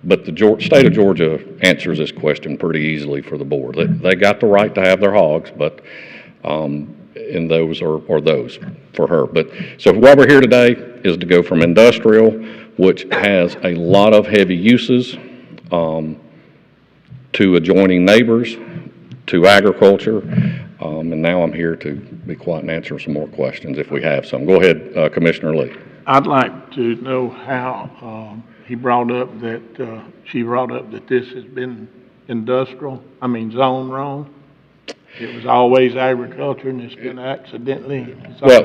but the state of Georgia answers this question pretty easily for the board. They got the right to have their hogs, but and those are those for her. But so why we're here today is to go from industrial, which has a lot of heavy uses, to adjoining neighbors, to agriculture, and now I'm here to be quiet and answer some more questions if we have some. Go ahead, Commissioner Lee. I'd like to know how she brought up that this has been zoned wrong. It was always agriculture, and it's been accidentally zoned. Well,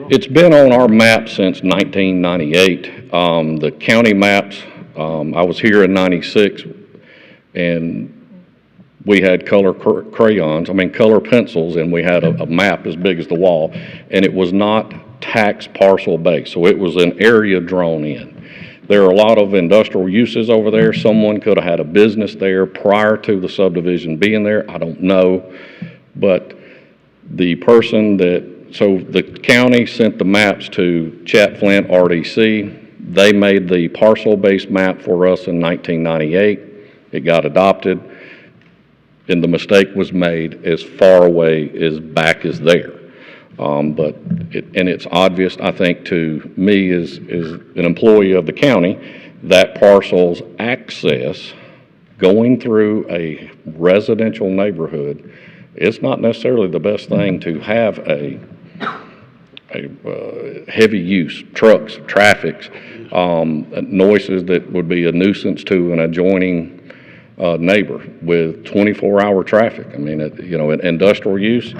it's been on our map since 1998. The county maps, I was here in 96, and we had color color pencils, and we had a map as big as the wall, and it was not tax parcel based, so it was an area drawn in. There are a lot of industrial uses over there. Someone could have had a business there prior to the subdivision being there. I don't know, but the person so the county sent the maps to Chat Flint RDC. They made the parcel-based map for us in 1998. It got adopted, and the mistake was made as far away as back as there. But it's obvious, I think, to me as an employee of the county, that parcel's access going through a residential neighborhood, it's not necessarily the best thing to have a heavy use, trucks, traffic, noises that would be a nuisance to an adjoining neighbor with 24-hour traffic. I mean, industrial use,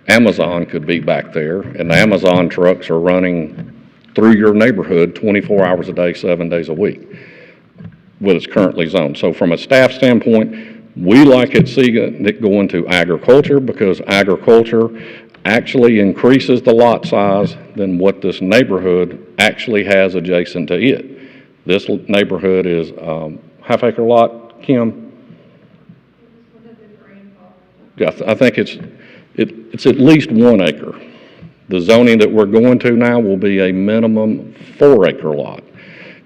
Amazon could be back there, and the Amazon trucks are running through your neighborhood 24 hours a day, 7 days a week, what is currently zoned. So from a staff standpoint, we like it going to agriculture, because agriculture actually increases the lot size than what this neighborhood actually has adjacent to it. This neighborhood is half-acre lot, Kim? I think it's at least 1 acre. The zoning that we're going to now will be a minimum 4-acre lot.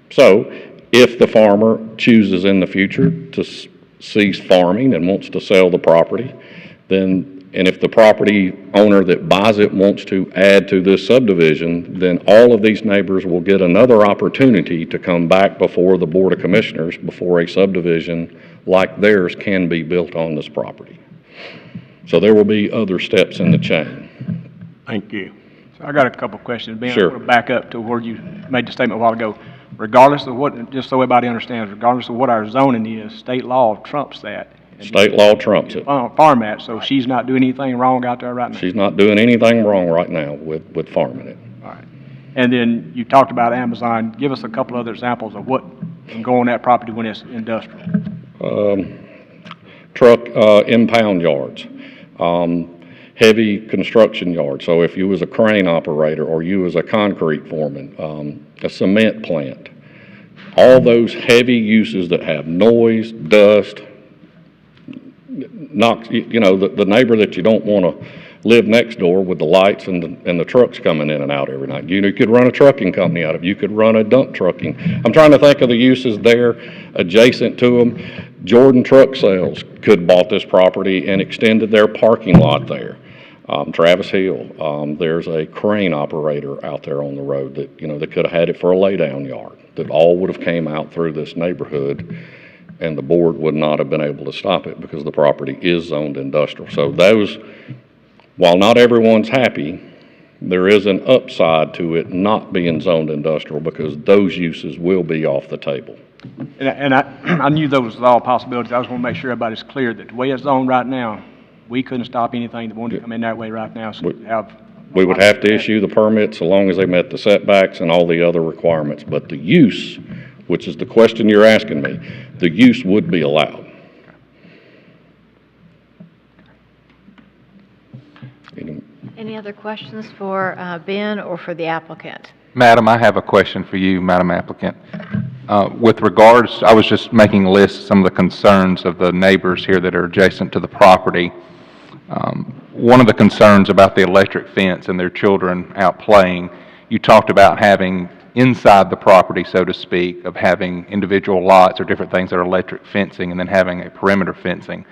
So if the farmer chooses in the future to cease farming and wants to sell the property, and if the property owner that buys it wants to add to this subdivision, then all of these neighbors will get another opportunity to come back before the Board of Commissioners before a subdivision like theirs can be built on this property. So there will be other steps in the chain. Thank you. So I got a couple of questions. Ben, Sure. I want to back up to where you made the statement a while ago. Regardless of what, just so everybody understands, regardless of what our zoning is, state law trumps that. State law trumps it. Farm at, so she's not doing anything wrong out there right now? She's not doing anything wrong right now with farming it. All right. And then you talked about Amazon. Give us a couple other examples of what can go on that property when it's industrial. Truck impound yards, heavy construction yards. So if you was a crane operator or you was a concrete foreman, a cement plant, all those heavy uses that have noise, dust, knocks, the neighbor that you don't want to live next door with the lights and the trucks coming in and out every night. You could run a trucking company out of it. You could run a dump trucking. I'm trying to think of the uses there adjacent to them. Jordan Truck Sales could have bought this property and extended their parking lot there. Travis Hill, there's a crane operator out there on the road that, they could have had it for a laydown yard, that all would have came out through this neighborhood, and the board would not have been able to stop it because the property is zoned industrial. So those, while not everyone's happy, there is an upside to it not being zoned industrial because those uses will be off the table. And I knew those was all possibilities. I just want to make sure everybody's clear that the way it's zoned right now, we couldn't stop anything that wanted to come in that way right now. So we would have to issue the permits so long as they met the setbacks and all the other requirements. But the use, which is the question you're asking me, the use would be allowed. Any other questions for Ben or for the applicant? Madam, I have a question for you, Madam Applicant. With regards, I was just making a list of some of the concerns of the neighbors here that are adjacent to the property. One of the concerns about the electric fence and their children out playing, you talked about having inside the property, so to speak, of having individual lots or different things that are electric fencing and then having a perimeter fencing.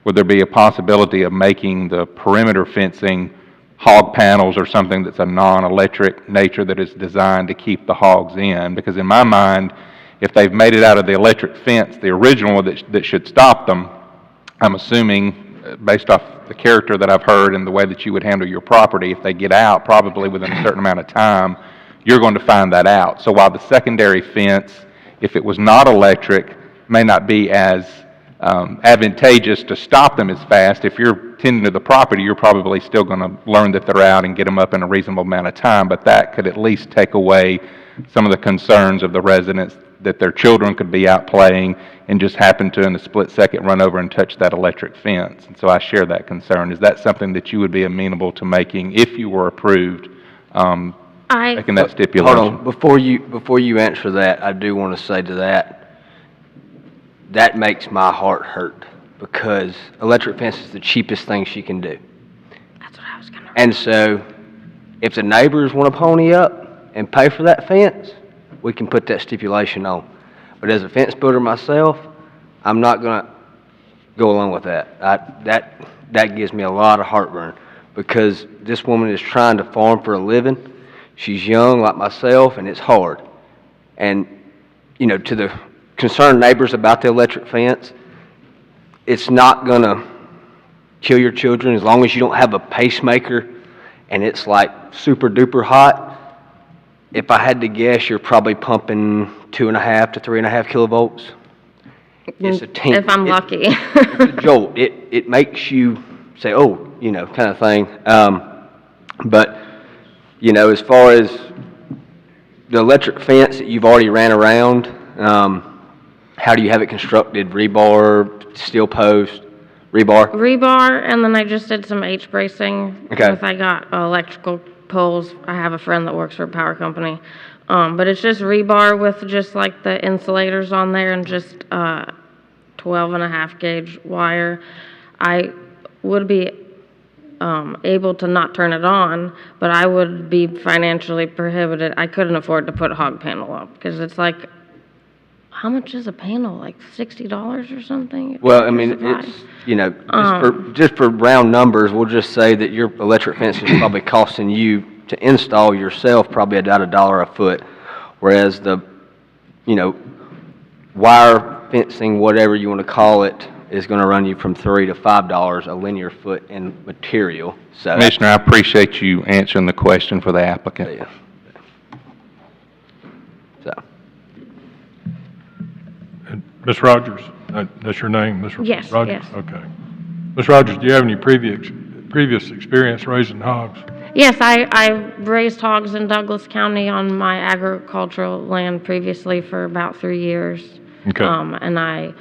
Would there be a possibility of making the perimeter fencing hog panels or something that's a non-electric nature that is designed to keep the hogs in? Because in my mind, if they've made it out of the electric fence, the original one that should stop them, I'm assuming, based off the character that I've heard and the way that you would handle your property, if they get out, probably within a certain amount of time, you're going to find that out. So while the secondary fence, if it was not electric, may not be as advantageous to stop them as fast, if you're tending to the property, you're probably still going to learn that they're out and get them up in a reasonable amount of time, but that could at least take away some of the concerns of the residents that their children could be out playing and just happen to, in a split second, run over and touch that electric fence. And so I share that concern. Is that something that you would be amenable to making if you were approved, making that stipulation? Hold on. Before you answer that, I do want to say to that makes my heart hurt because electric fence is the cheapest thing she can do. That's what I was going to. And so if the neighbors want to pony up and pay for that fence, we can put that stipulation on. But as a fence builder myself, I'm not going to go along with that. That gives me a lot of heartburn because this woman is trying to farm for a living. She's young like myself, and it's hard. And, to the concerned neighbors about the electric fence, it's not going to kill your children as long as you don't have a pacemaker and it's like super duper hot. If I had to guess, you're probably pumping 2.5 to 3.5 kilovolts. It's a team. If I'm lucky. It's a jolt. It makes you say, oh, kind of thing. But, as far as the electric fence that you've already ran around, how do you have it constructed? Rebar, steel post, rebar? Rebar, and then I just did some H-bracing. Okay. I got electrical poles. I have a friend that works for a power company. But it's just rebar with just like the insulators on there and just 12.5 gauge wire. I would be able to not turn it on, but I would be financially prohibited. I couldn't afford to put a hog panel up because it's like, how much is a panel? Like $60 or something? Well, I mean, it's, just for round numbers, we'll just say that your electric fence is probably costing you to install yourself probably about $1 a foot, whereas the, wire fencing, whatever you want to call it, is going to run you from $3 to $5 a linear foot in material. So, Commissioner, I appreciate you answering the question for the applicant. Yeah. So. Ms. Rogers? That's your name, Ms. Yes, Rogers? yes. Okay. Ms. Rogers, do you have any previous experience raising hogs? Yes, I raised hogs in Douglas County on my agricultural land previously for about 3 years. Okay. And I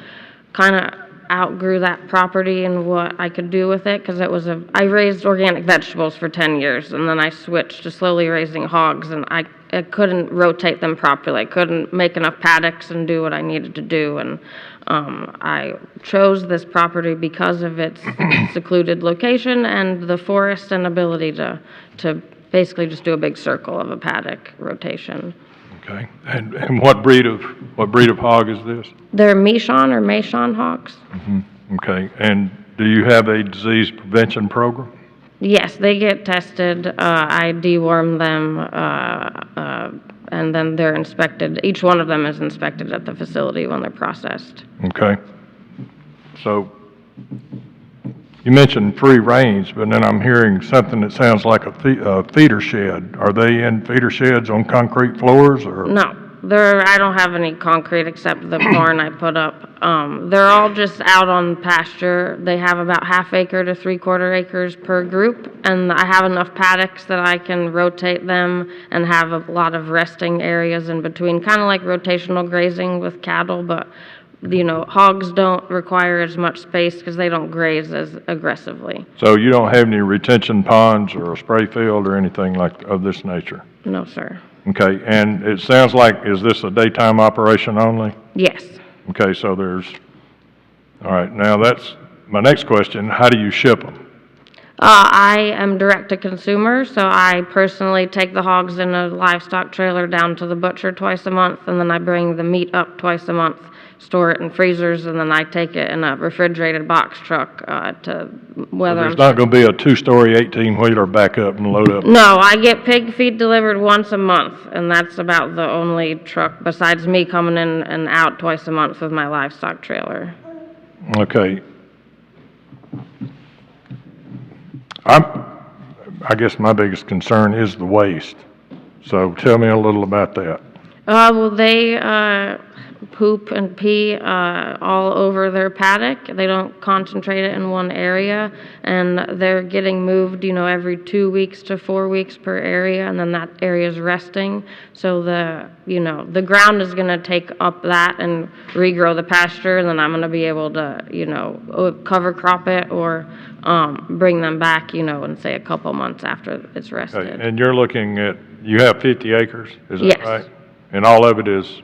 kind of outgrew that property and what I could do with it because I raised organic vegetables for 10 years and then I switched to slowly raising hogs and I couldn't rotate them properly. I couldn't make enough paddocks and do what I needed to do. And I chose this property because of its secluded location and the forest and ability to basically just do a big circle of a paddock rotation. Okay. And what breed of hog is this? They're Meishan hogs. Okay. And do you have a disease prevention program? Yes, they get tested. I deworm them, and then they're inspected. Each one of them is inspected at the facility when they're processed. Okay. So you mentioned free range, but then I'm hearing something that sounds like a feeder shed. Are they in feeder sheds on concrete floors or? No, I don't have any concrete except the barn I put up. They're all just out on pasture. They have about ½ acre to 3/4 acres per group, and I have enough paddocks that I can rotate them and have a lot of resting areas in between, kind of like rotational grazing with cattle, but hogs don't require as much space because they don't graze as aggressively. So you don't have any retention ponds or a spray field or anything of this nature? No, sir. Okay, and it sounds like, is this a daytime operation only? Yes. Okay, so all right, now that's my next question. How do you ship them? I am direct to consumer, so I personally take the hogs in a livestock trailer down to the butcher twice a month, and then I bring the meat up twice a month, store it in freezers, and then I take it in a refrigerated box truck to whether There's not going to be a 2-story 18-wheeler back up and load up? No, I get pig feed delivered once a month, and that's about the only truck besides me coming in and out twice a month with my livestock trailer. Okay. I guess my biggest concern is the waste. So tell me a little about that. Well, they poop and pee all over their paddock. They don't concentrate it in one area, and they're getting moved, every 2 weeks to 4 weeks per area, and then that area is resting. So the ground is going to take up that and regrow the pasture, and then I'm going to be able to, cover crop it or bring them back, in say a couple months after it's rested. Okay. And you're looking at, you have 50 acres, is that Yes. right? And all of it is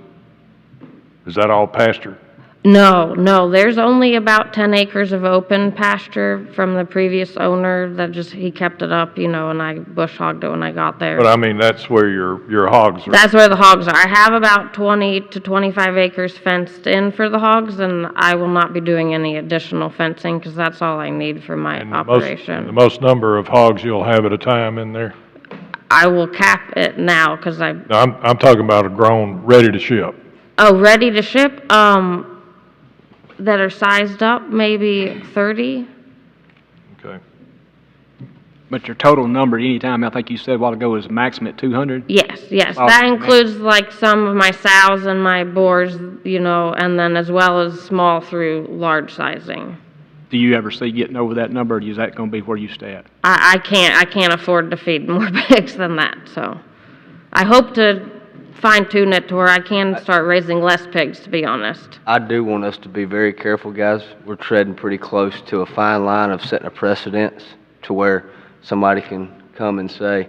that all pasture? No, there's only about 10 acres of open pasture from the previous owner that he kept it up, and I bush hogged it when I got there. But I mean, that's where your hogs are. That's where the hogs are. I have about 20 to 25 acres fenced in for the hogs, and I will not be doing any additional fencing because that's all I need for my operation. The most number of hogs you'll have at a time in there? I will cap it now because No, I'm talking about a grown, ready to ship. Oh, ready to ship? That are sized up, maybe 30. Okay. But your total number at any time, I think you said a while ago, is maximum at 200? Yes. Oh, That includes like some of my sows and my boars, and then as well as small through large sizing. Do you ever see getting over that number, or is that going to be where you stay at? I can't afford to feed more pigs than that, so I hope to fine-tune it to where I can start raising less pigs, to be honest. I do want us to be very careful, guys. We're treading pretty close to a fine line of setting a precedence to where somebody can come and say,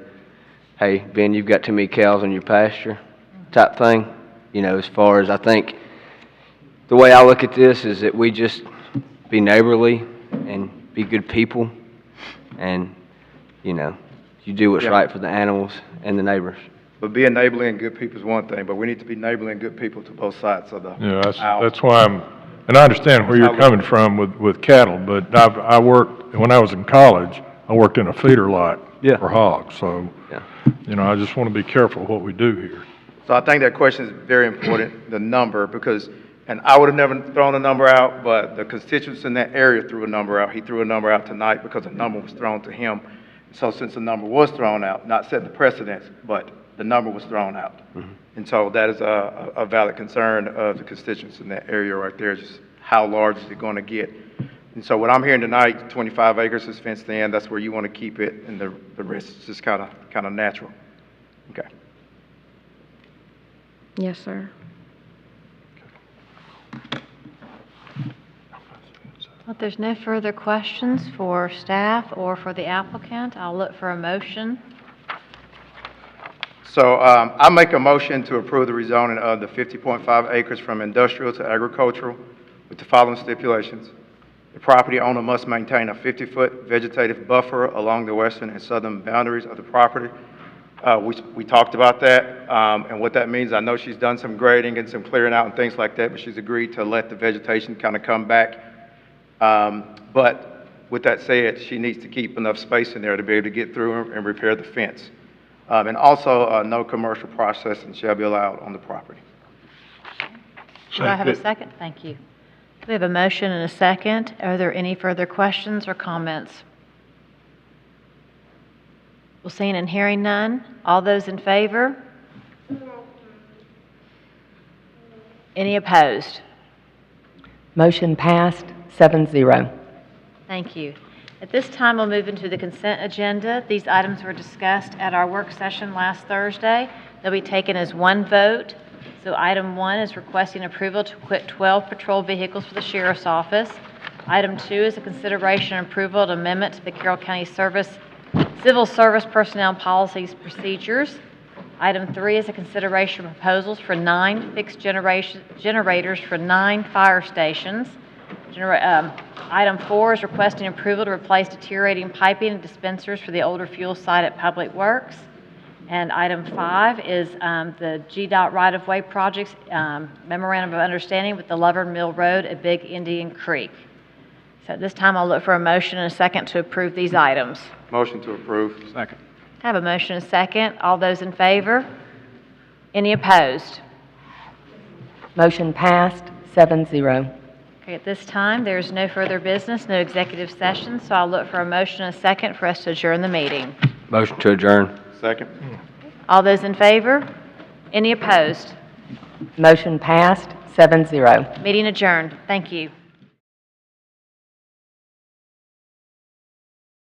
hey, Ben, you've got too many cows in your pasture, type thing. As far as I think, the way I look at this is that we just be neighborly and be good people, and, you do what's right for the animals and the neighbors. But being neighborly and good people is one thing, but we need to be neighborly and good people to both sides of the Yeah, aisle. that's why and I understand where you're coming from with cattle, but I worked, when I was in college, I worked in a feeder lot for hogs, so, I just want to be careful what we do here. So I think that question is very important, the number, because, and I would have never thrown a number out, but the constituents in that area threw a number out. He threw a number out tonight because a number was thrown to him. So since the number was thrown out, not setting the precedence, but the number was thrown out. And so that is a valid concern of the constituents in that area right there, just how large is it going to get? And so what I'm hearing tonight, 25 acres is fenced in, that's where you want to keep it, and the rest is just kind of natural. Okay. Yes, sir. Well, if there's no further questions for staff or for the applicant, I'll look for a motion. So I make a motion to approve the rezoning of the 50.5 acres from industrial to agricultural with the following stipulations. The property owner must maintain a 50-foot vegetative buffer along the western and southern boundaries of the property. We talked about that, and what that means, I know she's done some grading and some clearing out and things like that, but she's agreed to let the vegetation kind of come back. But with that said, she needs to keep enough space in there to be able to get through and repair the fence. And also, no commercial processing shall be allowed on the property. Do I have a second? Thank you. We have a motion and a second. Are there any further questions or comments? Well, seeing and hearing none, all those in favor? Any opposed? Motion passed, 7-0. Thank you. At this time, we'll move into the consent agenda. These items were discussed at our work session last Thursday. They'll be taken as one vote. So item 1 is requesting approval to quit 12 patrol vehicles for the Sheriff's Office. Item 2 is a consideration and approval of amendment to the Carroll County Civil Service Personnel Policies Procedures. Item 3 is a consideration of proposals for 9 fixed generators for 9 fire stations. Item 4 is requesting approval to replace deteriorating piping and dispensers for the older fuel site at Public Works. And item 5 is the GDOT right-of-way projects memorandum of understanding with the Lovern Mill Road at Big Indian Creek. So at this time, I'll look for a motion and a second to approve these items. Motion to approve. Second. I have a motion and a second. All those in favor? Any opposed? Motion passed, 7-0. Okay, at this time, there's no further business, no executive session, so I'll look for a motion and a second for us to adjourn the meeting. Motion to adjourn. Second. All those in favor? Any opposed? Motion passed, 7-0. Meeting adjourned. Thank you.